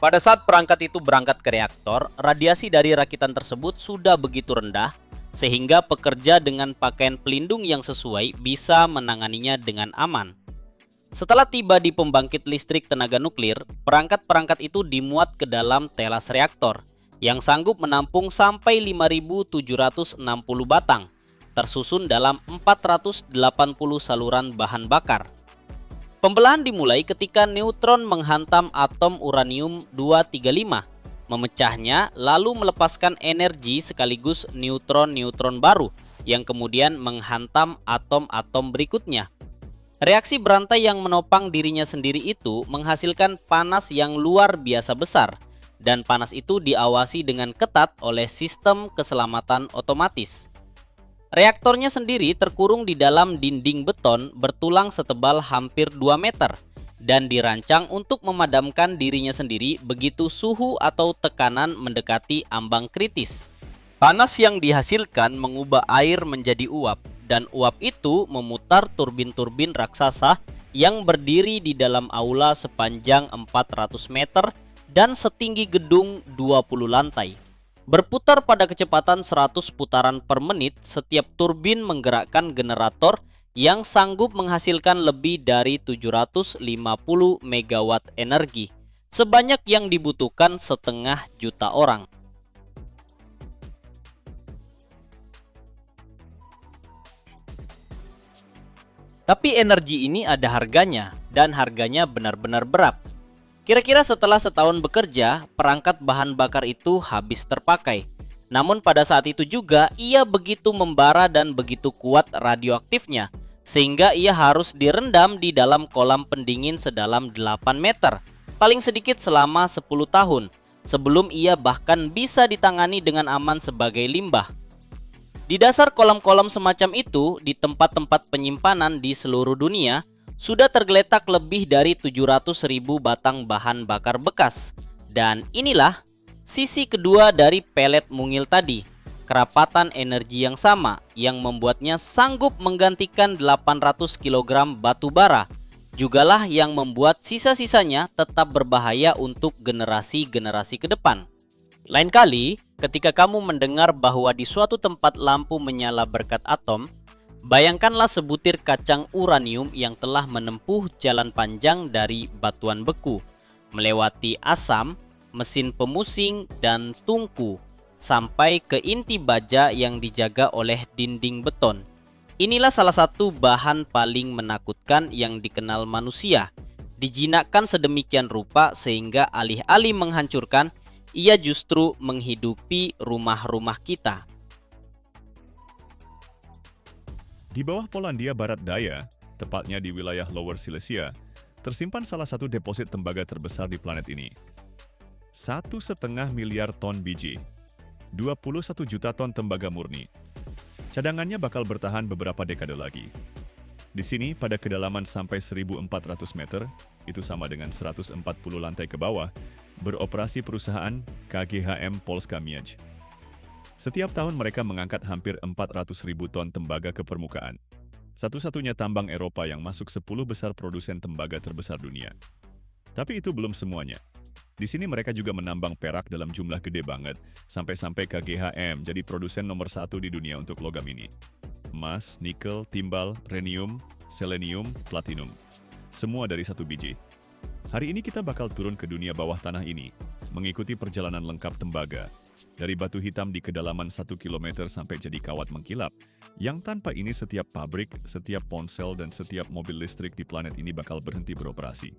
Pada saat perangkat itu berangkat ke reaktor, radiasi dari rakitan tersebut sudah begitu rendah sehingga pekerja dengan pakaian pelindung yang sesuai bisa menanganinya dengan aman. Setelah tiba di pembangkit listrik tenaga nuklir, perangkat-perangkat itu dimuat ke dalam telas reaktor yang sanggup menampung sampai 5.760 batang, tersusun dalam 480 saluran bahan bakar. Pembelahan dimulai ketika neutron menghantam atom uranium-235, memecahnya lalu melepaskan energi sekaligus neutron-neutron baru yang kemudian menghantam atom-atom berikutnya. Reaksi berantai yang menopang dirinya sendiri itu menghasilkan panas yang luar biasa besar, dan panas itu diawasi dengan ketat oleh sistem keselamatan otomatis. Reaktornya sendiri terkurung di dalam dinding beton bertulang setebal hampir 2 meter dan dirancang untuk memadamkan dirinya sendiri begitu suhu atau tekanan mendekati ambang kritis. Panas yang dihasilkan mengubah air menjadi uap, dan uap itu memutar turbin-turbin raksasa yang berdiri di dalam aula sepanjang 400 meter dan setinggi gedung 20 lantai. Berputar pada kecepatan 100 putaran per menit, setiap turbin menggerakkan generator yang sanggup menghasilkan lebih dari 750 megawatt energi, sebanyak yang dibutuhkan 500 juta orang. Tapi energi ini ada harganya, dan harganya benar-benar berat. Kira-kira setelah setahun bekerja, perangkat bahan bakar itu habis terpakai. Namun pada saat itu juga ia begitu membara dan begitu kuat radioaktifnya, sehingga ia harus direndam di dalam kolam pendingin sedalam 8 meter, paling sedikit selama 10 tahun, sebelum ia bahkan bisa ditangani dengan aman sebagai limbah. Di dasar kolam-kolam semacam itu, di tempat-tempat penyimpanan di seluruh dunia, sudah tergeletak lebih dari 700.000 batang bahan bakar bekas. Dan inilah sisi kedua dari pelet mungil tadi, kerapatan energi yang sama yang membuatnya sanggup menggantikan 800 kg batu bara, jugalah yang membuat sisa-sisanya tetap berbahaya untuk generasi-generasi ke depan. Lain kali, ketika kamu mendengar bahwa di suatu tempat lampu menyala berkat atom, bayangkanlah sebutir kacang uranium yang telah menempuh jalan panjang dari batuan beku, melewati asam, mesin pemusing, dan tungku, sampai ke inti baja yang dijaga oleh dinding beton. Inilah salah satu bahan paling menakutkan yang dikenal manusia. Dijinakkan sedemikian rupa sehingga alih-alih menghancurkan, ia justru menghidupi rumah-rumah kita. Di bawah Polandia Barat Daya, tepatnya di wilayah Lower Silesia, tersimpan salah satu deposit tembaga terbesar di planet ini. 1,5 miliar ton biji, 21 juta ton tembaga murni. Cadangannya bakal bertahan beberapa dekade lagi. Di sini, pada kedalaman sampai 1.400 meter, itu sama dengan 140 lantai ke bawah, beroperasi perusahaan KGHM Polska Miedź. Setiap tahun mereka mengangkat hampir 400.000 ton tembaga ke permukaan. Satu-satunya tambang Eropa yang masuk 10 besar produsen tembaga terbesar dunia. Tapi itu belum semuanya. Di sini mereka juga menambang perak dalam jumlah gede banget, sampai-sampai KGHM jadi produsen nomor 1 di dunia untuk logam ini. Emas, nikel, timbal, rhenium, selenium, platinum. Semua dari satu biji. Hari ini kita bakal turun ke dunia bawah tanah ini, mengikuti perjalanan lengkap tembaga. Dari batu hitam di kedalaman 1 km sampai jadi kawat mengkilap, yang tanpa ini setiap pabrik, setiap ponsel, dan setiap mobil listrik di planet ini bakal berhenti beroperasi.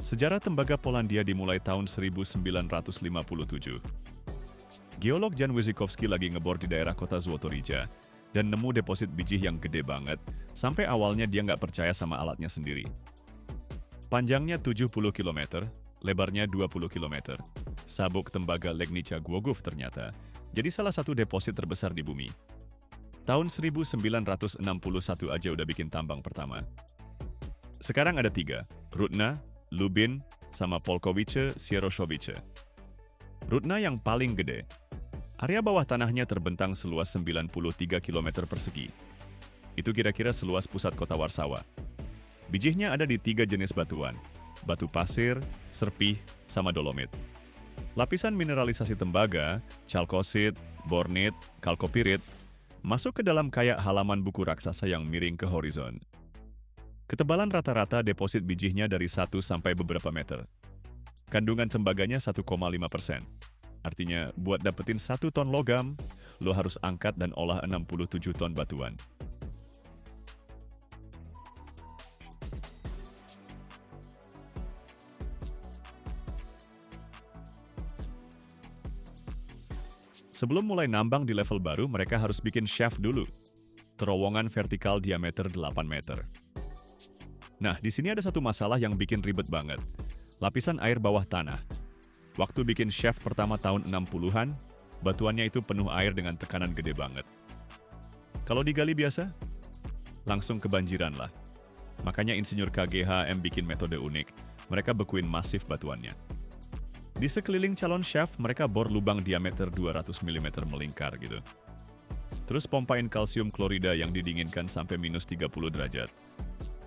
Sejarah tembaga Polandia dimulai tahun 1957. Geolog Jan Wyzykowski lagi ngebor di daerah kota Złotorija dan nemu deposit biji yang gede banget, sampai awalnya dia nggak percaya sama alatnya sendiri. Panjangnya 70 km, lebarnya 20 km. Sabuk tembaga Legnica Głogów ternyata jadi salah satu deposit terbesar di bumi. Tahun 1961 aja udah bikin tambang pertama. Sekarang ada 3, Rudna, Lubin, sama Polkowice Sieroszowice. Rudna yang paling gede. Area bawah tanahnya terbentang seluas 93 km persegi. Itu kira-kira seluas pusat kota Warsawa. Bijihnya ada di 3 jenis batuan, batu pasir, serpih, sama dolomit. Lapisan mineralisasi tembaga, chalkosit, bornit, kalkopirit, masuk ke dalam kayak halaman buku raksasa yang miring ke horizon. Ketebalan rata-rata deposit bijihnya dari 1 sampai beberapa meter. Kandungan tembaganya 1,5%. Artinya, buat dapetin 1 ton logam, lo harus angkat dan olah 67 ton batuan. Sebelum mulai nambang di level baru, mereka harus bikin shaft dulu. Terowongan vertikal diameter 8 meter. Nah, di sini ada satu masalah yang bikin ribet banget. Lapisan air bawah tanah. Waktu bikin shaft pertama tahun 60-an, batuannya itu penuh air dengan tekanan gede banget. Kalau digali biasa, langsung kebanjiran lah. Makanya insinyur KGHM bikin metode unik. Mereka bekuin masif batuannya. Di sekeliling calon shaft, mereka bor lubang diameter 200 mm melingkar gitu. Terus pompain kalsium klorida yang didinginkan sampai minus 30 derajat.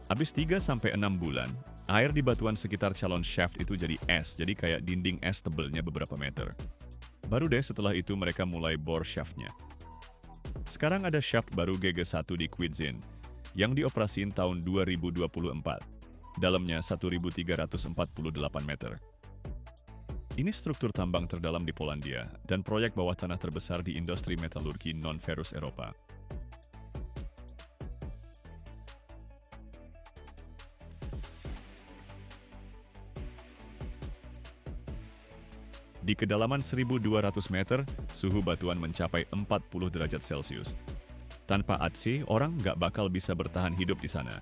Habis 3-6 bulan, air di batuan sekitar calon shaft itu jadi es, jadi kayak dinding es tebelnya beberapa meter. Baru deh setelah itu mereka mulai bor shaftnya. Sekarang ada shaft baru GG1 di Kwidzyn, yang dioperasiin tahun 2024. Dalamnya 1.348 meter. Ini struktur tambang terdalam di Polandia dan proyek bawah tanah terbesar di industri metalurgi non-ferus Eropa. Di kedalaman 1.200 meter, suhu batuan mencapai 40 derajat Celcius. Tanpa AC, orang nggak bakal bisa bertahan hidup di sana.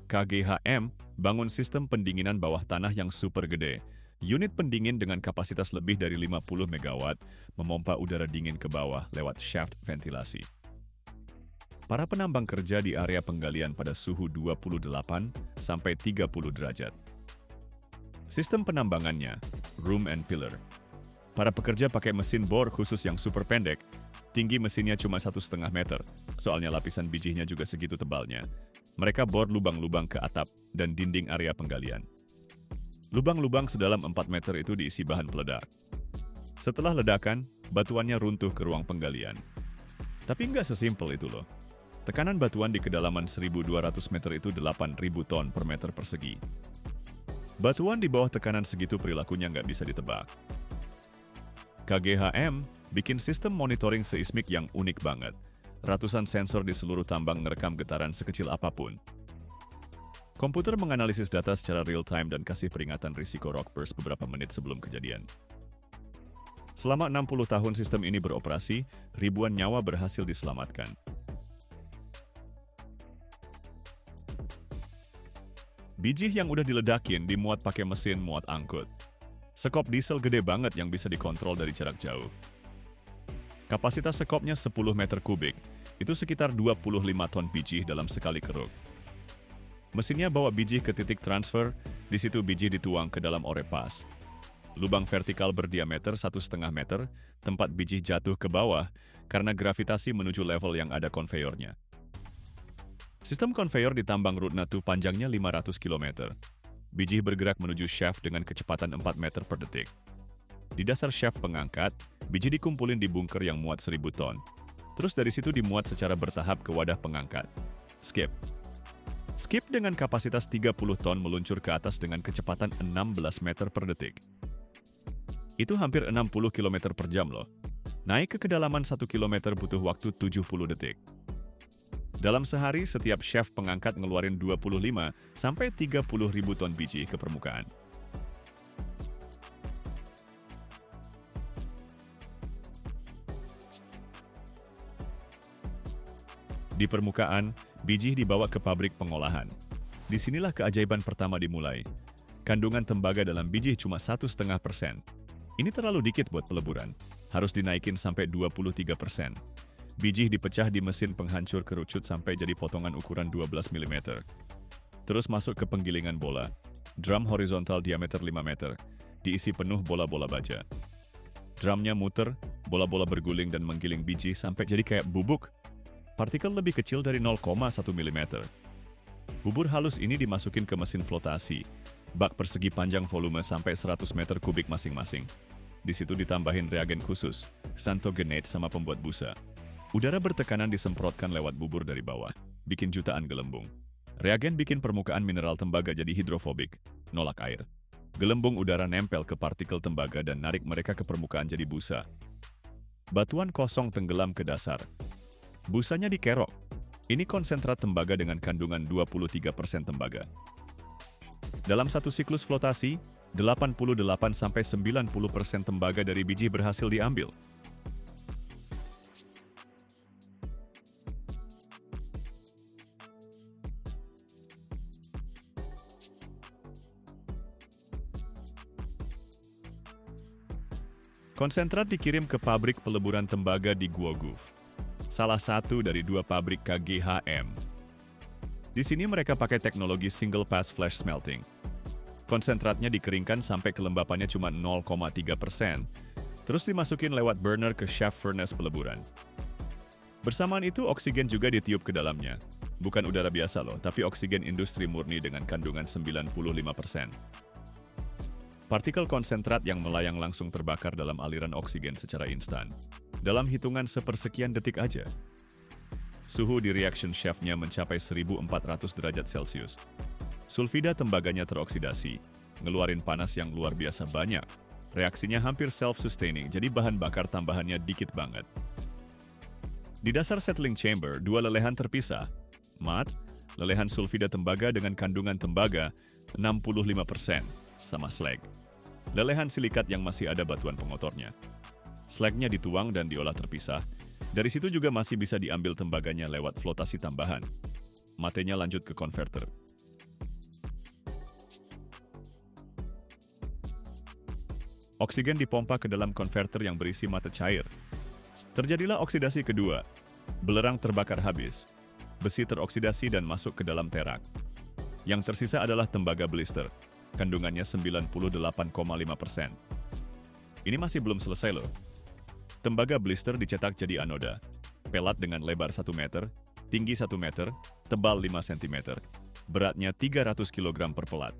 KGHM bangun sistem pendinginan bawah tanah yang super gede. Unit pendingin dengan kapasitas lebih dari 50 MW memompa udara dingin ke bawah lewat shaft ventilasi. Para penambang kerja di area penggalian pada suhu 28 sampai 30 derajat. Sistem penambangannya, room and pillar. Para pekerja pakai mesin bor khusus yang super pendek, tinggi mesinnya cuma 1,5 meter, soalnya lapisan bijihnya juga segitu tebalnya. Mereka bor lubang-lubang ke atap dan dinding area penggalian. Lubang-lubang sedalam 4 meter itu diisi bahan peledak. Setelah ledakan, batuannya runtuh ke ruang penggalian. Tapi nggak sesimpel itu loh. Tekanan batuan di kedalaman 1.200 meter itu 8.000 ton per meter persegi. Batuan di bawah tekanan segitu perilakunya nggak bisa ditebak. KGHM bikin sistem monitoring seismik yang unik banget. Ratusan sensor di seluruh tambang ngerekam getaran sekecil apapun. Komputer menganalisis data secara real-time dan kasih peringatan risiko rock burst beberapa menit sebelum kejadian. Selama 60 tahun sistem ini beroperasi, ribuan nyawa berhasil diselamatkan. Biji yang udah diledakin dimuat pakai mesin muat angkut. Sekop diesel gede banget yang bisa dikontrol dari jarak jauh. Kapasitas sekopnya 10 meter kubik, itu sekitar 25 ton biji dalam sekali keruk. Mesinnya bawa biji ke titik transfer, di situ biji dituang ke dalam orepas. Lubang vertikal berdiameter 1,5 meter, tempat biji jatuh ke bawah karena gravitasi menuju level yang ada konveyornya. Sistem konveyor di tambang Rudnatu panjangnya 500 km. Biji bergerak menuju shaft dengan kecepatan 4 meter per detik. Di dasar shaft pengangkat, biji dikumpulin di bunker yang muat 1.000 ton. Terus dari situ dimuat secara bertahap ke wadah pengangkat. Skip dengan kapasitas 30 ton meluncur ke atas dengan kecepatan 16 meter per detik. Itu hampir 60 km per jam loh. Naik ke kedalaman 1 km butuh waktu 70 detik. Dalam sehari, setiap shaft pengangkat ngeluarin 25 sampai 30 ribu ton biji ke permukaan. Di permukaan, biji dibawa ke pabrik pengolahan. Disinilah keajaiban pertama dimulai. Kandungan tembaga dalam biji cuma 1,5%. Ini terlalu dikit buat peleburan. Harus dinaikin sampai 23%. Biji dipecah di mesin penghancur kerucut sampai jadi potongan ukuran 12 mm. Terus masuk ke penggilingan bola. Drum horizontal diameter 5 meter. Diisi penuh bola-bola baja. Drumnya muter, bola-bola berguling dan menggiling biji sampai jadi kayak bubuk. Partikel lebih kecil dari 0,1 mm. Bubur halus ini dimasukin ke mesin flotasi. Bak persegi panjang volume sampai 100 meter kubik masing-masing. Di situ ditambahin reagen khusus, xanthogenate sama pembuat busa. Udara bertekanan disemprotkan lewat bubur dari bawah, bikin jutaan gelembung. Reagen bikin permukaan mineral tembaga jadi hidrofobik, nolak air. Gelembung udara nempel ke partikel tembaga dan narik mereka ke permukaan jadi busa. Batuan kosong tenggelam ke dasar. Busanya dikerok. Ini konsentrat tembaga dengan kandungan 23% tembaga. Dalam satu siklus flotasi, 88-90% tembaga dari biji berhasil diambil. Konsentrat dikirim ke pabrik peleburan tembaga di Głogów, salah satu dari 2 pabrik KGHM. Di sini mereka pakai teknologi single pass flash smelting. Konsentratnya dikeringkan sampai kelembapannya cuma 0,3%, terus dimasukin lewat burner ke shaft furnace peleburan. Bersamaan itu oksigen juga ditiup ke dalamnya. Bukan udara biasa loh, tapi oksigen industri murni dengan kandungan 95%. Partikel konsentrat yang melayang langsung terbakar dalam aliran oksigen secara instan. Dalam hitungan sepersekian detik aja. Suhu di reaction shaft-nya mencapai 1400 derajat Celcius. Sulfida tembaganya teroksidasi, ngeluarin panas yang luar biasa banyak. Reaksinya hampir self-sustaining, jadi bahan bakar tambahannya dikit banget. Di dasar settling chamber, 2 lelehan terpisah. Mat, lelehan sulfida tembaga dengan kandungan tembaga 65%. Sama slag. Lelehan silikat yang masih ada batuan pengotornya. Slagnya dituang dan diolah terpisah. Dari situ juga masih bisa diambil tembaganya lewat flotasi tambahan. Matenya lanjut ke konverter. Oksigen dipompa ke dalam konverter yang berisi mate cair. Terjadilah oksidasi kedua. Belerang terbakar habis. Besi teroksidasi dan masuk ke dalam terak. Yang tersisa adalah tembaga blister. Kandungannya 98,5%. Ini masih belum selesai loh. Tembaga blister dicetak jadi anoda. Pelat dengan lebar 1 meter, tinggi 1 meter, tebal 5 cm. Beratnya 300 kg per pelat.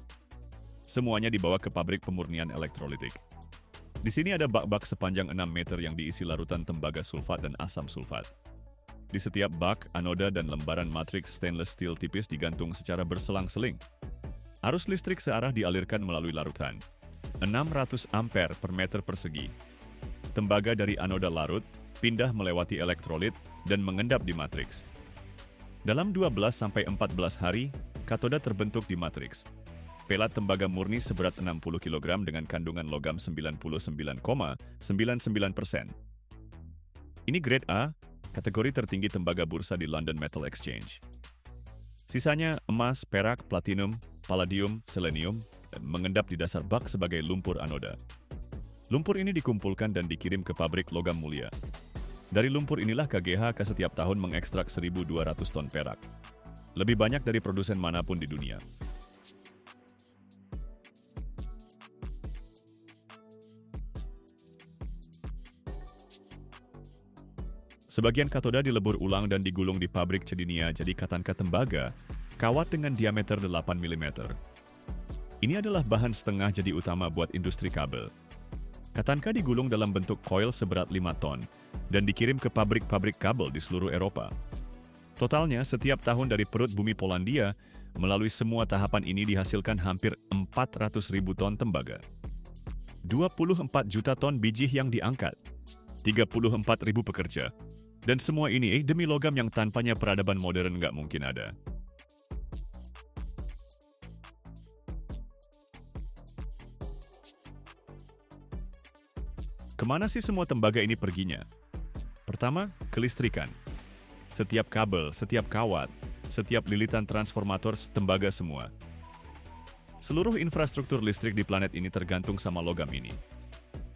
Semuanya dibawa ke pabrik pemurnian elektrolitik. Di sini ada bak-bak sepanjang 6 meter yang diisi larutan tembaga sulfat dan asam sulfat. Di setiap bak, anoda, dan lembaran matriks stainless steel tipis digantung secara berselang-seling. Arus listrik searah dialirkan melalui larutan. 600 ampere per meter persegi. Tembaga dari anoda larut pindah melewati elektrolit dan mengendap di matriks. Dalam 12-14 hari, katoda terbentuk di matriks. Pelat tembaga murni seberat 60 kg dengan kandungan logam 99,99%. Ini grade A, kategori tertinggi tembaga bursa di London Metal Exchange. Sisanya emas, perak, platinum, palladium, selenium, dan mengendap di dasar bak sebagai lumpur anoda. Lumpur ini dikumpulkan dan dikirim ke pabrik logam mulia. Dari lumpur inilah KGH setiap tahun mengekstrak 1.200 ton perak. Lebih banyak dari produsen manapun di dunia. Sebagian katoda dilebur ulang dan digulung di pabrik Cedinia jadi katanka tembaga, kawat dengan diameter 8 mm. Ini adalah bahan setengah jadi utama buat industri kabel. Katanka digulung dalam bentuk koil seberat 5 ton dan dikirim ke pabrik-pabrik kabel di seluruh Eropa. Totalnya, setiap tahun dari perut bumi Polandia, melalui semua tahapan ini dihasilkan hampir 400.000 ton tembaga. 24 juta ton biji yang diangkat, 34.000 pekerja. Dan semua ini demi logam yang tanpanya peradaban modern nggak mungkin ada. Kemana sih semua tembaga ini perginya? Pertama, kelistrikan. Setiap kabel, setiap kawat, setiap lilitan transformator, tembaga semua. Seluruh infrastruktur listrik di planet ini tergantung sama logam ini.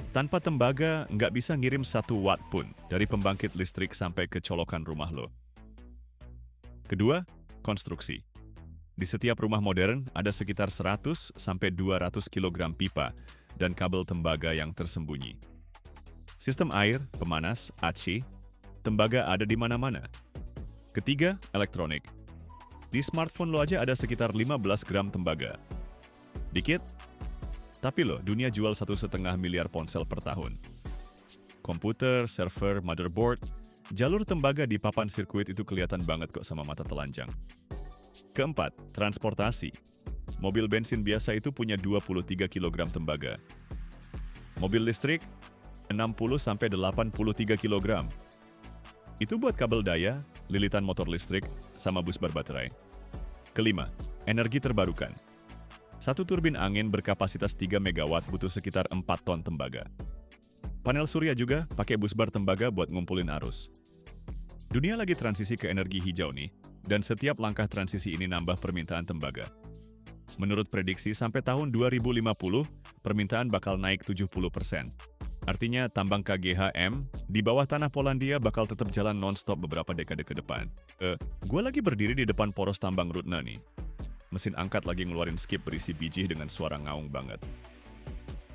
Tanpa tembaga, nggak bisa ngirim 1 watt pun dari pembangkit listrik sampai ke colokan rumah lo. Kedua, konstruksi. Di setiap rumah modern ada sekitar 100-200 kg pipa dan kabel tembaga yang tersembunyi. Sistem air, pemanas, AC, tembaga ada di mana-mana. Ketiga, elektronik. Di smartphone lo aja ada sekitar 15 gram tembaga. Dikit? Tapi loh, dunia jual 1,5 miliar ponsel per tahun. Komputer, server, motherboard, jalur tembaga di papan sirkuit itu kelihatan banget kok sama mata telanjang. Keempat, transportasi. Mobil bensin biasa itu punya 23 kg tembaga. Mobil listrik, 60-83 kg. Itu buat kabel daya, lilitan motor listrik, sama busbar baterai. Kelima, energi terbarukan. Satu turbin angin berkapasitas 3 MW butuh sekitar 4 ton tembaga. Panel surya juga pakai busbar tembaga buat ngumpulin arus. Dunia lagi transisi ke energi hijau nih, dan setiap langkah transisi ini nambah permintaan tembaga. Menurut prediksi sampai tahun 2050, permintaan bakal naik 70%. Artinya tambang KGHM di bawah tanah Polandia bakal tetap jalan non-stop beberapa dekade ke depan. Gue lagi berdiri di depan poros tambang Rudna nih. Mesin angkat lagi ngeluarin skip berisi biji dengan suara ngaung banget.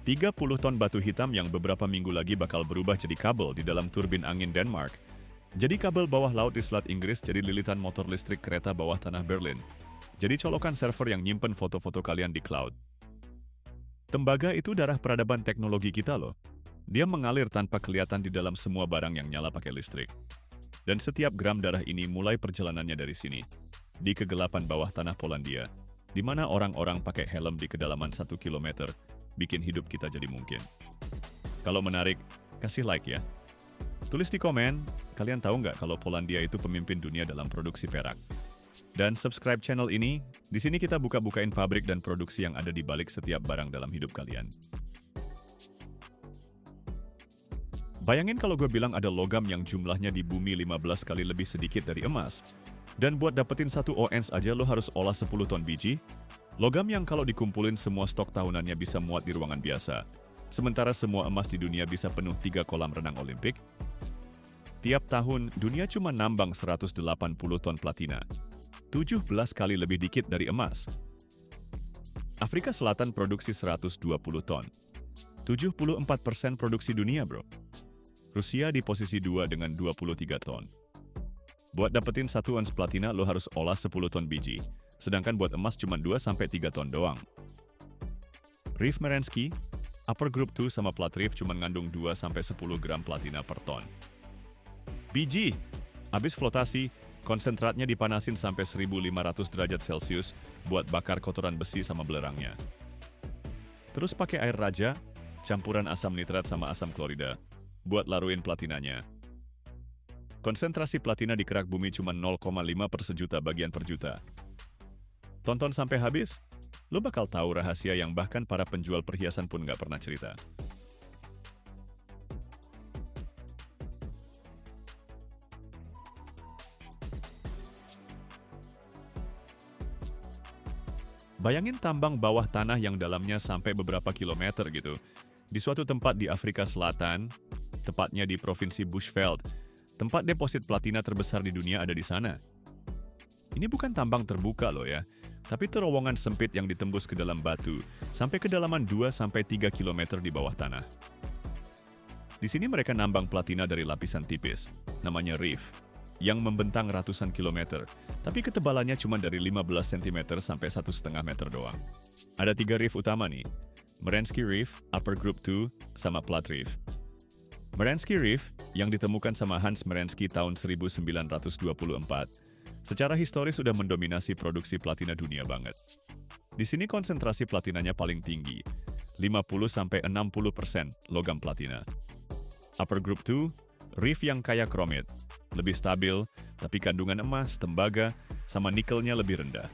30 ton batu hitam yang beberapa minggu lagi bakal berubah jadi kabel di dalam turbin angin Denmark. Jadi kabel bawah laut di Selat Inggris jadi lilitan motor listrik kereta bawah tanah Berlin. Jadi colokan server yang nyimpen foto-foto kalian di cloud. Tembaga itu darah peradaban teknologi kita loh. Dia mengalir tanpa kelihatan di dalam semua barang yang nyala pakai listrik. Dan setiap gram darah ini mulai perjalanannya dari sini. Di kegelapan bawah tanah Polandia, di mana orang-orang pakai helm di kedalaman 1 km, bikin hidup kita jadi mungkin. Kalau menarik, kasih like ya. Tulis di komen, kalian tahu nggak kalau Polandia itu pemimpin dunia dalam produksi perak? Dan subscribe channel ini, di sini kita buka-bukain pabrik dan produksi yang ada di balik setiap barang dalam hidup kalian. Bayangin kalau gue bilang ada logam yang jumlahnya di bumi 15 kali lebih sedikit dari emas. Dan buat dapetin 1 ons aja lo harus olah 10 ton biji. Logam yang kalau dikumpulin semua stok tahunannya bisa muat di ruangan biasa. Sementara semua emas di dunia bisa penuh 3 kolam renang Olimpik. Tiap tahun, dunia cuma nambang 180 ton platina. 17 kali lebih dikit dari emas. Afrika Selatan produksi 120 ton. 74% produksi dunia, bro. Rusia di posisi 2 dengan 23 ton. Buat dapetin 1 ons platina, lo harus olah 10 ton biji. Sedangkan buat emas cuma 2-3 ton doang. Reef Merensky, Upper Group 2 sama Plat Reef cuma ngandung 2-10 gram platina per ton. Biji, Habis flotasi, konsentratnya dipanasin sampai 1500 derajat Celcius buat bakar kotoran besi sama belerangnya. Terus pakai air raja, campuran asam nitrat sama asam klorida, buat laruin platinanya. Konsentrasi platina di kerak bumi cuma 0,5 per sejuta bagian per juta. Tonton sampai habis, lo bakal tahu rahasia yang bahkan para penjual perhiasan pun nggak pernah cerita. Bayangin tambang bawah tanah yang dalamnya sampai beberapa kilometer gitu. Di suatu tempat di Afrika Selatan, tepatnya di Provinsi Bushveld, tempat deposit platina terbesar di dunia ada di sana. Ini bukan tambang terbuka loh ya, tapi terowongan sempit yang ditembus ke dalam batu, sampai kedalaman 2-3 km di bawah tanah. Di sini mereka nambang platina dari lapisan tipis, namanya reef, yang membentang ratusan kilometer, tapi ketebalannya cuma dari 15 cm sampai 1,5 meter doang. Ada 3 reef utama nih, Merensky Reef, Upper Group 2, sama Platte Reef. Merensky Reef, yang ditemukan sama Hans Merensky tahun 1924, secara historis sudah mendominasi produksi platina dunia banget. Di sini konsentrasi platinanya paling tinggi, 50-60% logam platina. Upper Group 2, reef yang kaya kromit, lebih stabil, tapi kandungan emas, tembaga, sama nikelnya lebih rendah.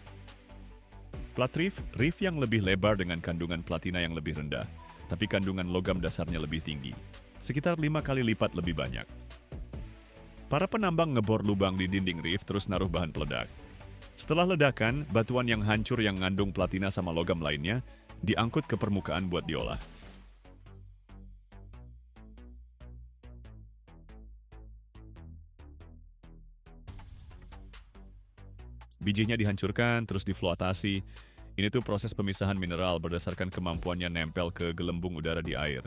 Platte Reef, reef yang lebih lebar dengan kandungan platina yang lebih rendah, tapi kandungan logam dasarnya lebih tinggi, sekitar 5 kali lipat lebih banyak. Para penambang ngebor lubang di dinding reef terus naruh bahan peledak. Setelah ledakan, batuan yang hancur yang ngandung platina sama logam lainnya diangkut ke permukaan buat diolah. Bijinya dihancurkan, terus difloatasi. Ini tuh proses pemisahan mineral berdasarkan kemampuannya nempel ke gelembung udara di air.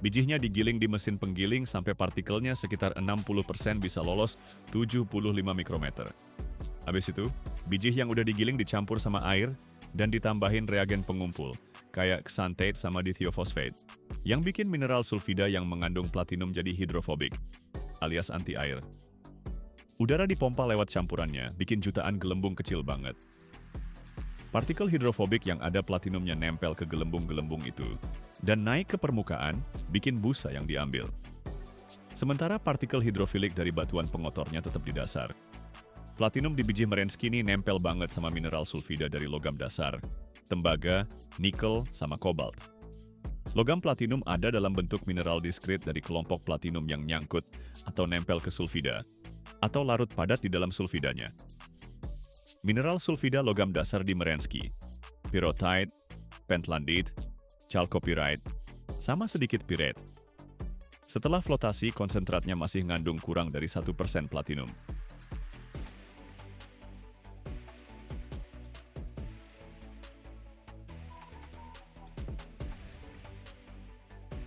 Bijinya digiling di mesin penggiling sampai partikelnya sekitar 60% bisa lolos 75 mikrometer. Habis itu, biji yang udah digiling dicampur sama air dan ditambahin reagen pengumpul, kayak xanthate sama dithiofosfate, yang bikin mineral sulfida yang mengandung platinum jadi hidrofobik, alias anti-air. Udara dipompa lewat campurannya, bikin jutaan gelembung kecil banget. Partikel hidrofobik yang ada platinumnya nempel ke gelembung-gelembung itu, dan naik ke permukaan, bikin busa yang diambil. Sementara partikel hidrofilik dari batuan pengotornya tetap di dasar. Platinum di biji Merensky ini nempel banget sama mineral sulfida dari logam dasar, tembaga, nikel, sama kobalt. Logam platinum ada dalam bentuk mineral diskrit dari kelompok platinum yang nyangkut atau nempel ke sulfida, atau larut padat di dalam sulfidanya. Mineral sulfida logam dasar di Merensky, pyrrhotite, pentlandite, chalcopyrite, sama sedikit pyrite. Setelah flotasi, konsentratnya masih ngandung kurang dari 1% platinum.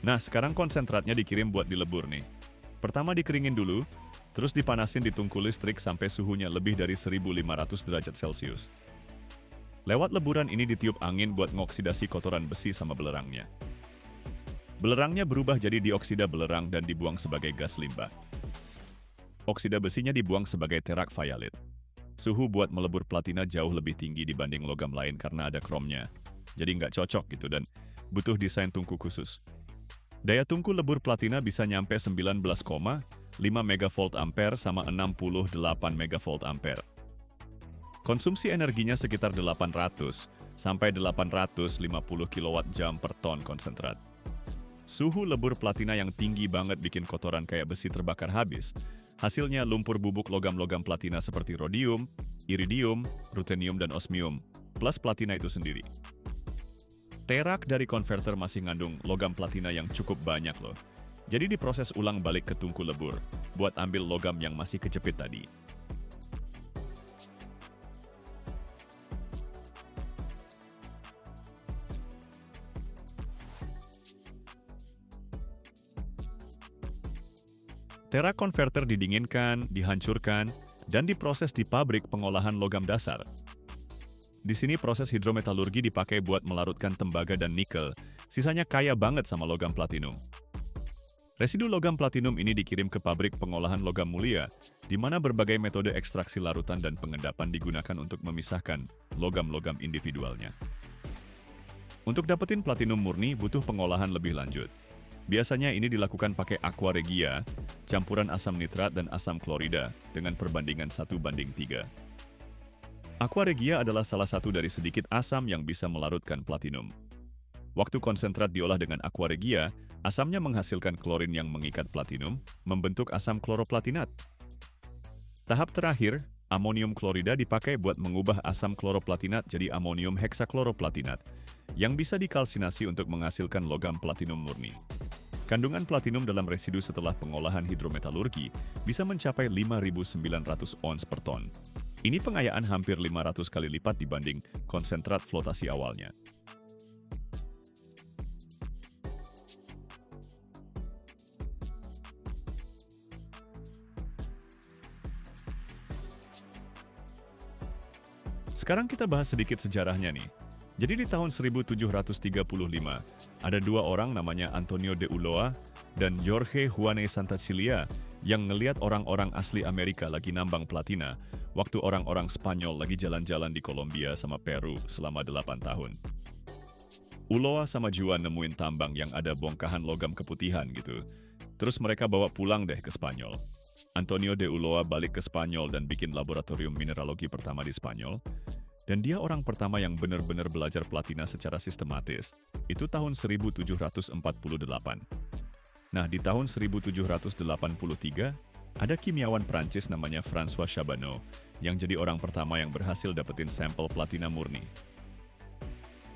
Nah, sekarang konsentratnya dikirim buat dilebur nih. Pertama dikeringin dulu, terus dipanasin di tungku listrik sampai suhunya lebih dari 1500 derajat Celcius. Lewat leburan ini ditiup angin buat ngoksidasi kotoran besi sama belerangnya. Belerangnya berubah jadi dioksida belerang dan dibuang sebagai gas limbah. Oksida besinya dibuang sebagai terak violet. Suhu buat melebur platina jauh lebih tinggi dibanding logam lain karena ada kromnya. Jadi nggak cocok gitu dan butuh desain tungku khusus. Daya tungku lebur platina bisa nyampe 19,5 megavolt ampere sama 68 megavolt ampere. Konsumsi energinya sekitar 800 sampai 850 kWh per ton konsentrat. Suhu lebur platina yang tinggi banget bikin kotoran kayak besi terbakar habis. Hasilnya lumpur bubuk logam-logam platina seperti rhodium, iridium, ruthenium, dan osmium, plus platina itu sendiri. Terak dari konverter masih ngandung logam platina yang cukup banyak loh. Jadi diproses ulang balik ke tungku lebur, buat ambil logam yang masih kejepit tadi. Terak konverter didinginkan, dihancurkan, dan diproses di pabrik pengolahan logam dasar. Di sini proses hidrometalurgi dipakai buat melarutkan tembaga dan nikel, sisanya kaya banget sama logam platinum. Residu logam platinum ini dikirim ke pabrik pengolahan logam mulia, di mana berbagai metode ekstraksi larutan dan pengendapan digunakan untuk memisahkan logam-logam individualnya. Untuk dapetin platinum murni butuh pengolahan lebih lanjut. Biasanya ini dilakukan pakai aqua regia, campuran asam nitrat dan asam klorida dengan perbandingan 1:3. Aqua regia adalah salah satu dari sedikit asam yang bisa melarutkan platinum. Waktu konsentrat diolah dengan aqua regia, asamnya menghasilkan klorin yang mengikat platinum, membentuk asam kloroplatinat. Tahap terakhir, amonium klorida dipakai buat mengubah asam kloroplatinat jadi amonium heksakloroplatinat, yang bisa dikalsinasi untuk menghasilkan logam platinum murni. Kandungan platinum dalam residu setelah pengolahan hidrometalurgi bisa mencapai 5.900 ons per ton. Ini pengayaan hampir 500 kali lipat dibanding konsentrat flotasi awalnya. Sekarang kita bahas sedikit sejarahnya nih. Jadi di tahun 1735, ada dua orang namanya Antonio de Ulloa dan Jorge Juanes Santacilia yang ngeliat orang-orang asli Amerika lagi nambang platina waktu orang-orang Spanyol lagi jalan-jalan di Kolombia sama Peru selama 8 tahun. Ulloa sama Juan nemuin tambang yang ada bongkahan logam keputihan gitu. Terus mereka bawa pulang deh ke Spanyol. Antonio de Ulloa balik ke Spanyol dan bikin laboratorium mineralogi pertama di Spanyol. Dan dia orang pertama yang benar-benar belajar platina secara sistematis. Itu tahun 1748. Nah, di tahun 1783, ada kimiawan Prancis namanya François Chabanel yang jadi orang pertama yang berhasil dapetin sampel platina murni.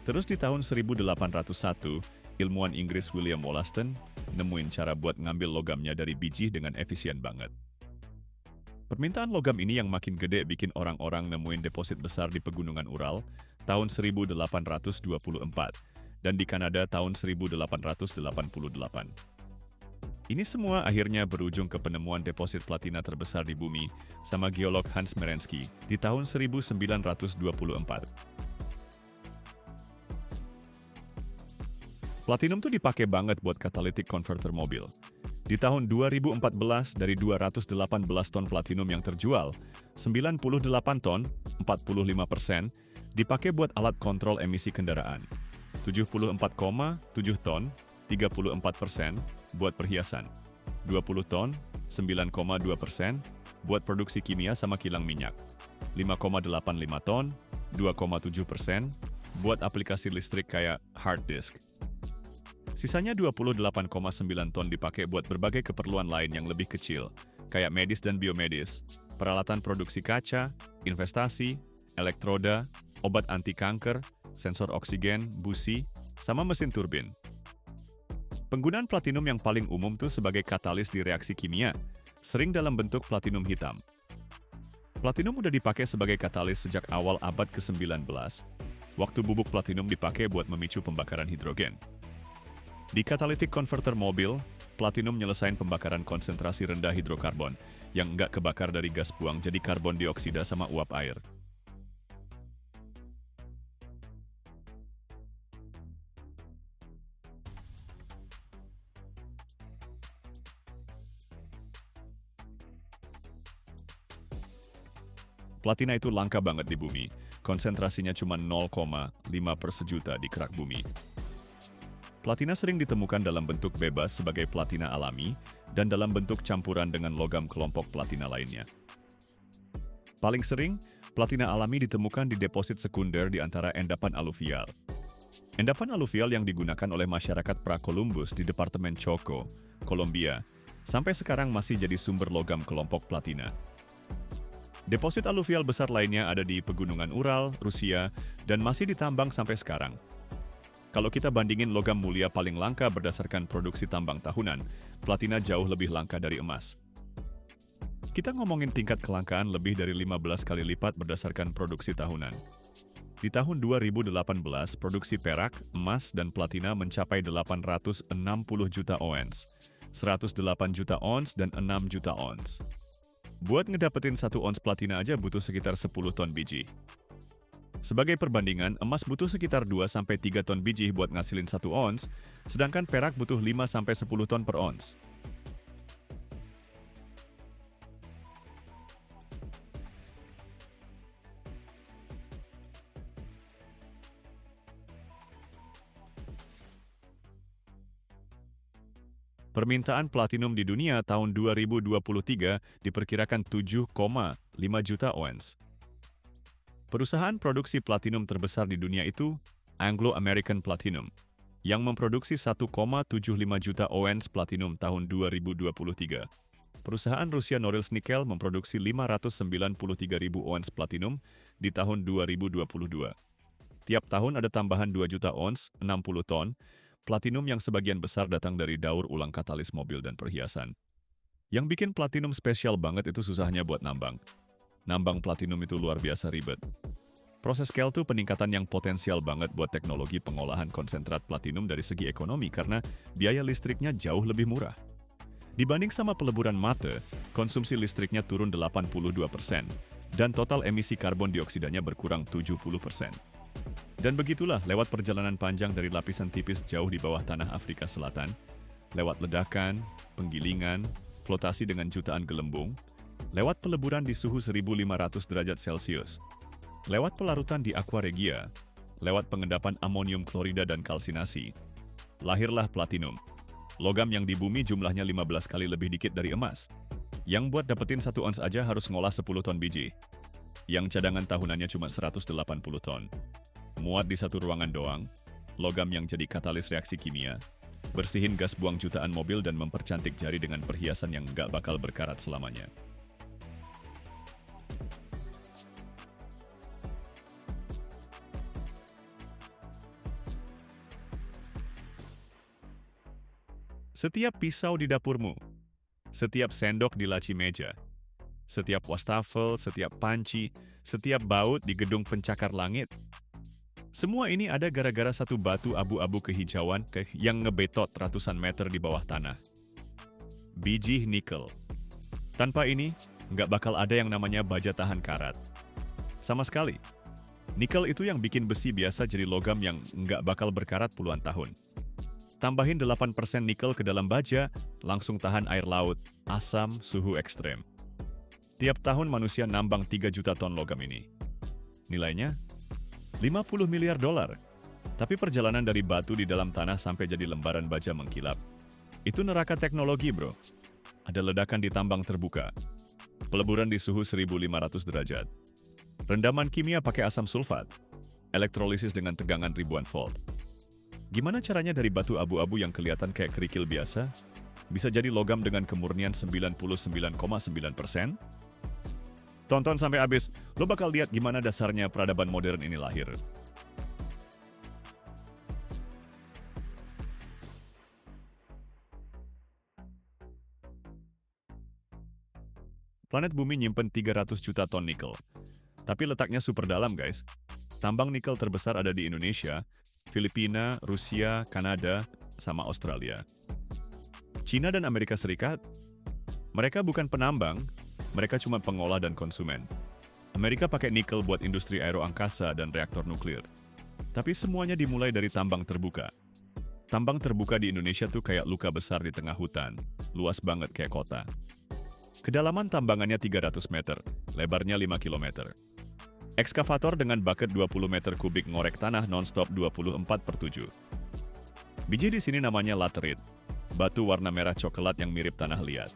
Terus di tahun 1801, ilmuwan Inggris William Wollaston nemuin cara buat ngambil logamnya dari biji dengan efisien banget. Permintaan logam ini yang makin gede bikin orang-orang nemuin deposit besar di Pegunungan Ural tahun 1824 dan di Kanada tahun 1888. Ini semua akhirnya berujung ke penemuan deposit platina terbesar di bumi sama geolog Hans Merensky di tahun 1924. Platinum tuh dipakai banget buat catalytic converter mobil. Di tahun 2014, dari 218 ton platinum yang terjual, 98 ton, 45%, dipakai buat alat kontrol emisi kendaraan. 74,7 ton, 34%, buat perhiasan. 20 ton, 9,2%, buat produksi kimia sama kilang minyak. 5,85 ton, 2,7%, buat aplikasi listrik kayak hard disk. Sisanya 28,9 ton dipakai buat berbagai keperluan lain yang lebih kecil, kayak medis dan biomedis, peralatan produksi kaca, investasi, elektroda, obat anti kanker, sensor oksigen, busi, sama mesin turbin. Penggunaan platinum yang paling umum tuh sebagai katalis di reaksi kimia, sering dalam bentuk platinum hitam. Platinum udah dipakai sebagai katalis sejak awal abad ke-19, waktu bubuk platinum dipakai buat memicu pembakaran hidrogen. Di catalytic converter mobil, platinum nyelesain pembakaran konsentrasi rendah hidrokarbon yang nggak kebakar dari gas buang jadi karbon dioksida sama uap air. Platina itu langka banget di bumi, konsentrasinya cuma 0,5 per sejuta di kerak bumi. Platina sering ditemukan dalam bentuk bebas sebagai platina alami dan dalam bentuk campuran dengan logam kelompok platina lainnya. Paling sering, platina alami ditemukan di deposit sekunder di antara endapan aluvial. Endapan aluvial yang digunakan oleh masyarakat pra-Columbus di Departemen Choco, Kolombia, sampai sekarang masih jadi sumber logam kelompok platina. Deposit aluvial besar lainnya ada di Pegunungan Ural, Rusia, dan masih ditambang sampai sekarang. Kalau kita bandingin logam mulia paling langka berdasarkan produksi tambang tahunan, platina jauh lebih langka dari emas. Kita ngomongin tingkat kelangkaan lebih dari 15 kali lipat berdasarkan produksi tahunan. Di tahun 2018, produksi perak, emas, dan platina mencapai 860 juta ons, 108 juta ons, dan 6 juta ons. Buat ngedapetin 1 ons platina aja butuh sekitar 10 ton biji. Sebagai perbandingan, emas butuh sekitar 2-3 ton biji buat ngasilin 1 ons, sedangkan perak butuh 5-10 ton per ons. Permintaan platinum di dunia tahun 2023 diperkirakan 7,5 juta ons. Perusahaan produksi platinum terbesar di dunia itu Anglo American Platinum, yang memproduksi 1,75 juta ons platinum tahun 2023. Perusahaan Rusia Norilsk Nickel memproduksi 593.000 ons platinum di tahun 2022. Tiap tahun ada tambahan 2 juta ons, 60 ton, platinum yang sebagian besar datang dari daur ulang katalis mobil dan perhiasan. Yang bikin platinum spesial banget itu susahnya buat nambang. Nambang platinum itu luar biasa ribet. Proses scale tuh peningkatan yang potensial banget buat teknologi pengolahan konsentrat platinum dari segi ekonomi karena biaya listriknya jauh lebih murah. Dibanding sama peleburan mate, konsumsi listriknya turun 82%, dan total emisi karbon dioksidanya berkurang 70%. Dan begitulah lewat perjalanan panjang dari lapisan tipis jauh di bawah tanah Afrika Selatan, lewat ledakan, penggilingan, flotasi dengan jutaan gelembung, lewat peleburan di suhu 1500 derajat Celcius, lewat pelarutan di aqua regia, lewat pengendapan amonium klorida dan kalsinasi, lahirlah platinum. Logam yang di bumi jumlahnya 15 kali lebih dikit dari emas. Yang buat dapetin 1 ons aja harus ngolah 10 ton biji. Yang cadangan tahunannya cuma 180 ton. Muat di satu ruangan doang, logam yang jadi katalis reaksi kimia, bersihin gas buang jutaan mobil dan mempercantik jari dengan perhiasan yang nggak bakal berkarat selamanya. Setiap pisau di dapurmu, setiap sendok di laci meja, setiap wastafel, setiap panci, setiap baut di gedung pencakar langit, semua ini ada gara-gara satu batu abu-abu kehijauan yang ngebetot ratusan meter di bawah tanah. Biji nikel. Tanpa ini, nggak bakal ada yang namanya baja tahan karat. Sama sekali. Nikel itu yang bikin besi biasa jadi logam yang nggak bakal berkarat puluhan tahun. Tambahin 8% nikel ke dalam baja, langsung tahan air laut, asam, suhu ekstrem. Tiap tahun manusia nambang 3 juta ton logam ini. Nilainya? 50 miliar dolar. Tapi perjalanan dari batu di dalam tanah sampai jadi lembaran baja mengkilap. Itu neraka teknologi, bro. Ada ledakan di tambang terbuka. Peleburan di suhu 1500 derajat. Rendaman kimia pakai asam sulfat. Elektrolisis dengan tegangan ribuan volt. Gimana caranya dari batu abu-abu yang kelihatan kayak kerikil biasa, bisa jadi logam dengan kemurnian 99,9%? Tonton sampai habis, lo bakal lihat gimana dasarnya peradaban modern ini lahir. Planet Bumi nyimpen 300 juta ton nikel. Tapi letaknya super dalam, guys. Tambang nikel terbesar ada di Indonesia, Filipina, Rusia, Kanada, sama Australia. Cina dan Amerika Serikat, mereka bukan penambang, mereka cuma pengolah dan konsumen. Amerika pakai nikel buat industri aeroangkasa dan reaktor nuklir. Tapi semuanya dimulai dari tambang terbuka. Tambang terbuka di Indonesia tuh kayak luka besar di tengah hutan, luas banget kayak kota. Kedalaman tambangannya 300 meter, lebarnya 5 km. Ekskavator dengan bucket 20 meter kubik ngorek tanah non-stop 24/7. Biji di sini namanya laterite, batu warna merah coklat yang mirip tanah liat.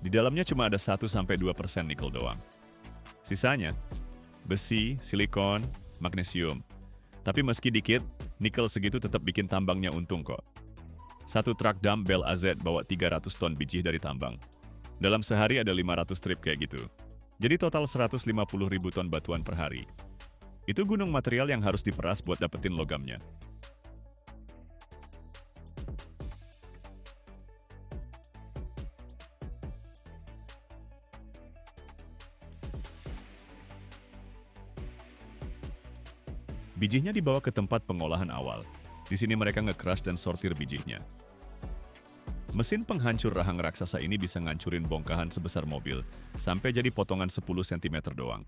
Di dalamnya cuma ada 1-2% nikel doang. Sisanya, besi, silikon, magnesium. Tapi meski dikit, nikel segitu tetap bikin tambangnya untung kok. Satu truk dumbbell AZ bawa 300 ton biji dari tambang. Dalam sehari ada 500 trip kayak gitu. Jadi total 150.000 ton batuan per hari. Itu gunung material yang harus diperas buat dapetin logamnya. Bijinya dibawa ke tempat pengolahan awal. Di sini mereka nge-crush dan sortir bijinya. Mesin penghancur rahang raksasa ini bisa ngancurin bongkahan sebesar mobil, sampai jadi potongan 10 cm doang.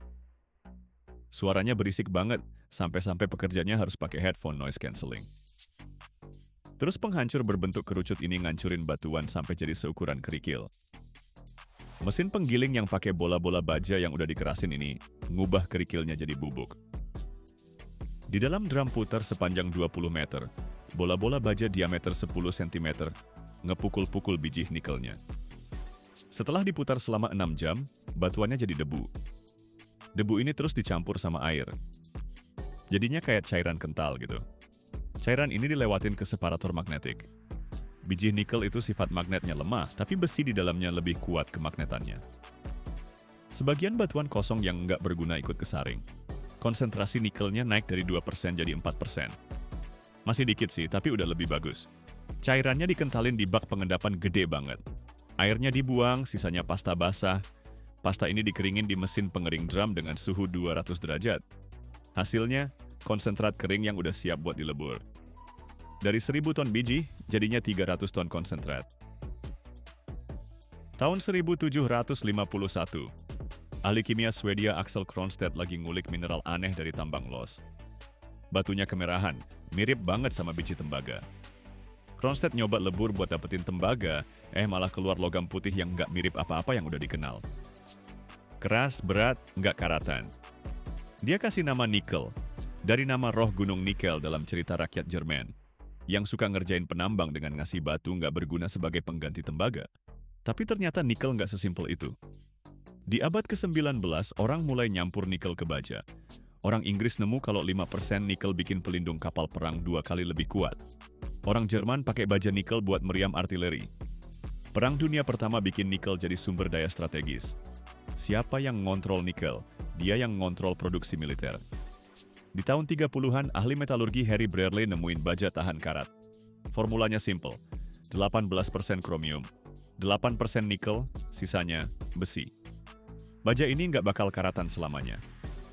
Suaranya berisik banget, sampai-sampai pekerjanya harus pakai headphone noise cancelling. Terus penghancur berbentuk kerucut ini ngancurin batuan sampai jadi seukuran kerikil. Mesin penggiling yang pakai bola-bola baja yang udah dikerasin ini, ngubah kerikilnya jadi bubuk. Di dalam drum putar sepanjang 20 meter, bola-bola baja diameter 10 cm, ngepukul-pukul biji nikelnya. Setelah diputar selama 6 jam, batuannya jadi debu. Debu ini terus dicampur sama air. Jadinya kayak cairan kental gitu. Cairan ini dilewatin ke separator magnetik. Biji nikel itu sifat magnetnya lemah, tapi besi di dalamnya lebih kuat kemagnetannya. Sebagian batuan kosong yang nggak berguna ikut kesaring. Konsentrasi nikelnya naik dari 2% jadi 4%. Masih dikit sih, tapi udah lebih bagus. Cairannya dikentalin di bak pengendapan gede banget. Airnya dibuang, sisanya pasta basah. Pasta ini dikeringin di mesin pengering drum dengan suhu 200 derajat. Hasilnya, konsentrat kering yang udah siap buat dilebur. Dari 1000 ton biji, jadinya 300 ton konsentrat. Tahun 1751, ahli kimia Swedia Axel Kronstedt lagi ngulik mineral aneh dari tambang los. Batunya kemerahan, mirip banget sama biji tembaga. Kronstedt nyoba lebur buat dapetin tembaga, malah keluar logam putih yang nggak mirip apa-apa yang udah dikenal. Keras, berat, nggak karatan. Dia kasih nama nikel, dari nama roh gunung nikel dalam cerita rakyat Jerman, yang suka ngerjain penambang dengan ngasih batu nggak berguna sebagai pengganti tembaga. Tapi ternyata nikel nggak sesimpel itu. Di abad ke-19, orang mulai nyampur nikel ke baja. Orang Inggris nemu kalau 5% nikel bikin pelindung kapal perang 2 kali lebih kuat. Orang Jerman pakai baja nikel buat meriam artileri. Perang Dunia Pertama bikin nikel jadi sumber daya strategis. Siapa yang ngontrol nikel? Dia yang ngontrol produksi militer. Di tahun 30-an, ahli metalurgi Harry Brearley nemuin baja tahan karat. Formulanya simple, 18% kromium, 8% nikel, sisanya besi. Baja ini nggak bakal karatan selamanya.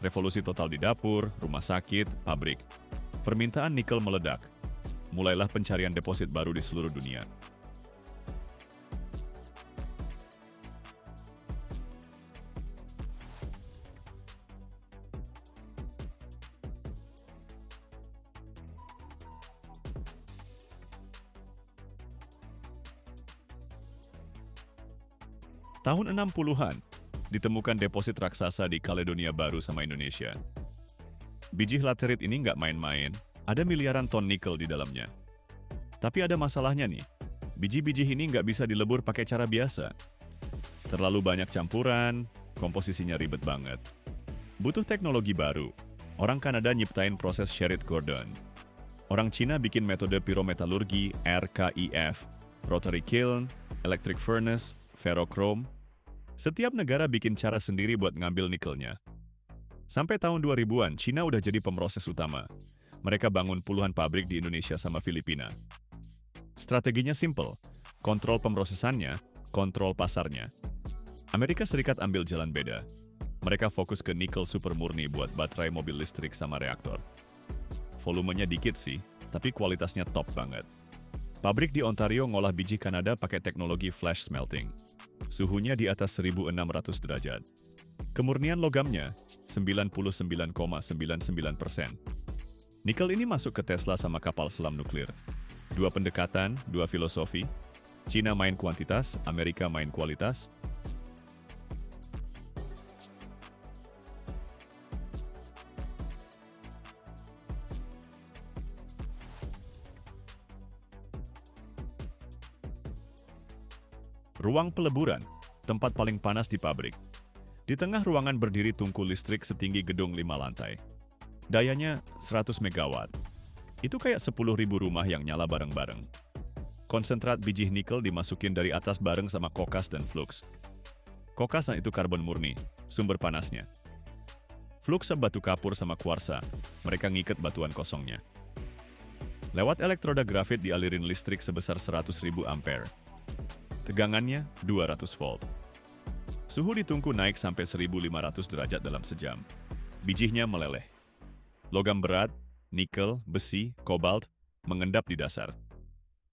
Revolusi total di dapur, rumah sakit, pabrik. Permintaan nikel meledak. Mulailah pencarian deposit baru di seluruh dunia. Tahun 60-an, ditemukan deposit raksasa di Kaledonia Baru sama Indonesia. Biji laterit ini nggak main-main, ada miliaran ton nikel di dalamnya. Tapi ada masalahnya nih, biji-biji ini nggak bisa dilebur pakai cara biasa. Terlalu banyak campuran, komposisinya ribet banget. Butuh teknologi baru. Orang Kanada nyiptain proses Sherritt-Gordon. Orang Cina bikin metode pirometalurgi RKIF, rotary kiln, electric furnace, ferrochrome. Setiap negara bikin cara sendiri buat ngambil nikelnya. Sampai tahun 2000-an, Cina udah jadi pemroses utama. Mereka bangun puluhan pabrik di Indonesia sama Filipina. Strateginya simple, kontrol pemrosesannya, kontrol pasarnya. Amerika Serikat ambil jalan beda. Mereka fokus ke nikel super murni buat baterai mobil listrik sama reaktor. Volumenya dikit sih, tapi kualitasnya top banget. Pabrik di Ontario ngolah biji Kanada pakai teknologi flash smelting. Suhunya di atas 1600 derajat. Kemurnian logamnya 99,99%. Nikel ini masuk ke Tesla sama kapal selam nuklir. Dua pendekatan, dua filosofi. Cina main kuantitas, Amerika main kualitas. Ruang peleburan, tempat paling panas di pabrik. Di tengah ruangan berdiri tungku listrik setinggi gedung 5 lantai. Dayanya 100 megawatt. Itu kayak 10.000 rumah yang nyala bareng-bareng. Konsentrat biji nikel dimasukin dari atas bareng sama kokas dan flux. Kokasan itu karbon murni, sumber panasnya. Flux batu kapur sama kuarsa, mereka ngiket batuan kosongnya. Lewat elektroda grafit dialirin listrik sebesar 100.000 ampere. Tegangannya 200 volt. Suhu di tungku naik sampai 1500 derajat dalam sejam. Bijinya meleleh. Logam berat, nikel, besi, kobalt, mengendap di dasar.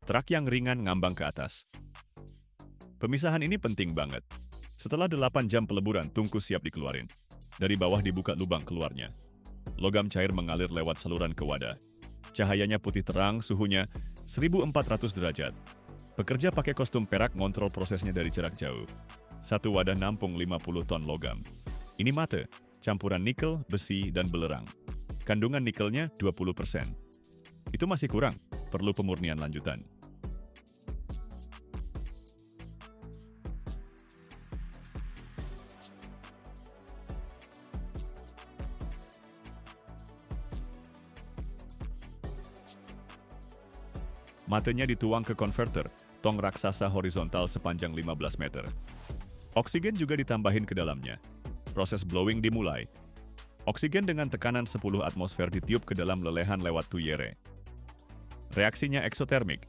Truk yang ringan ngambang ke atas. Pemisahan ini penting banget. Setelah 8 jam peleburan, tungku siap dikeluarin. Dari bawah dibuka lubang keluarnya. Logam cair mengalir lewat saluran ke wadah. Cahayanya putih terang, suhunya 1400 derajat. Pekerja pakai kostum perak ngontrol prosesnya dari jarak jauh. Satu wadah nampung 50 ton logam. Ini mate, campuran nikel, besi, dan belerang. Kandungan nikelnya 20%. Itu masih kurang, perlu pemurnian lanjutan. Matenya dituang ke konverter, tong raksasa horizontal sepanjang 15 meter. Oksigen juga ditambahin ke dalamnya. Proses blowing dimulai. Oksigen dengan tekanan 10 atmosfer ditiup ke dalam lelehan lewat tuyere. Reaksinya eksotermik.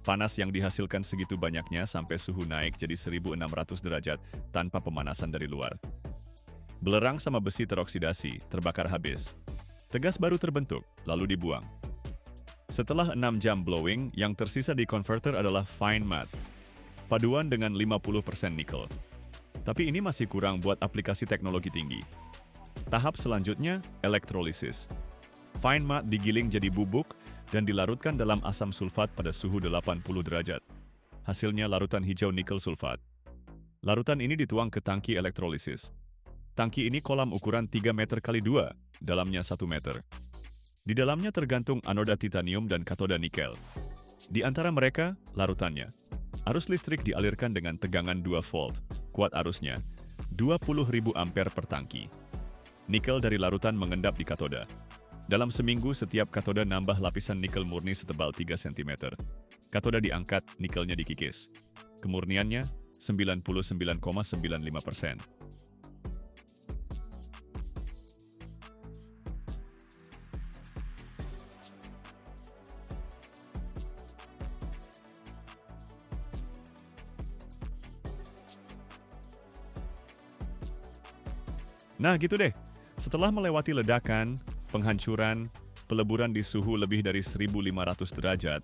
Panas yang dihasilkan segitu banyaknya sampai suhu naik jadi 1600 derajat tanpa pemanasan dari luar. Belerang sama besi teroksidasi, terbakar habis. Tegas baru terbentuk, lalu dibuang. Setelah 6 jam blowing, yang tersisa di konverter adalah fine matte. Paduan dengan 50% nikel. Tapi ini masih kurang buat aplikasi teknologi tinggi. Tahap selanjutnya, elektrolisis. Fine matte digiling jadi bubuk dan dilarutkan dalam asam sulfat pada suhu 80 derajat. Hasilnya larutan hijau nikel sulfat. Larutan ini dituang ke tangki elektrolisis. Tangki ini kolam ukuran 3 meter x 2, dalamnya 1 meter. Di dalamnya tergantung anoda titanium dan katoda nikel. Di antara mereka, larutannya. Arus listrik dialirkan dengan tegangan 2 volt, kuat arusnya 20.000 ampere per tangki. Nikel dari larutan mengendap di katoda. Dalam seminggu, setiap katoda nambah lapisan nikel murni setebal 3 cm. Katoda diangkat, nikelnya dikikis. Kemurniannya 99,95%. Nah gitu deh, setelah melewati ledakan, penghancuran, peleburan di suhu lebih dari 1500 derajat,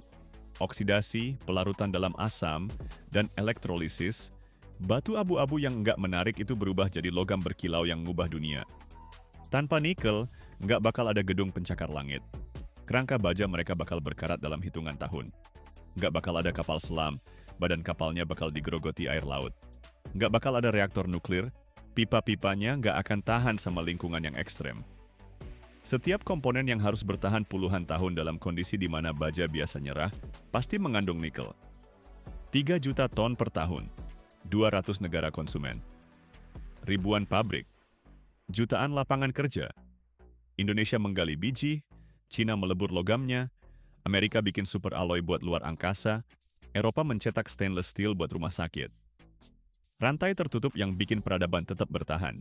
oksidasi, pelarutan dalam asam, dan elektrolisis, batu abu-abu yang nggak menarik itu berubah jadi logam berkilau yang ngubah dunia. Tanpa nikel, nggak bakal ada gedung pencakar langit. Kerangka baja mereka bakal berkarat dalam hitungan tahun. Nggak bakal ada kapal selam, badan kapalnya bakal digerogoti air laut. Nggak bakal ada reaktor nuklir, pipa-pipanya nggak akan tahan sama lingkungan yang ekstrem. Setiap komponen yang harus bertahan puluhan tahun dalam kondisi di mana baja biasa nyerah, pasti mengandung nikel. 3 juta ton per tahun, 200 negara konsumen, ribuan pabrik, jutaan lapangan kerja. Indonesia menggali biji, Cina melebur logamnya, Amerika bikin super alloy buat luar angkasa, Eropa mencetak stainless steel buat rumah sakit. Rantai tertutup yang bikin peradaban tetap bertahan.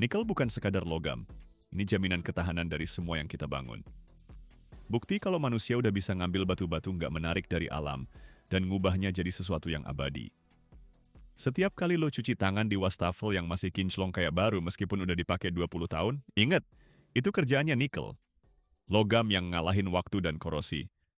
Nikel bukan sekadar logam, ini jaminan ketahanan dari semua yang kita bangun. Bukti kalau manusia udah bisa ngambil batu-batu nggak menarik dari alam dan ngubahnya jadi sesuatu yang abadi. Setiap kali lo cuci tangan di wastafel yang masih kinclong kayak baru meskipun udah dipakai 20 tahun, ingat, itu kerjaannya nikel. Logam yang ngalahin waktu dan korosi.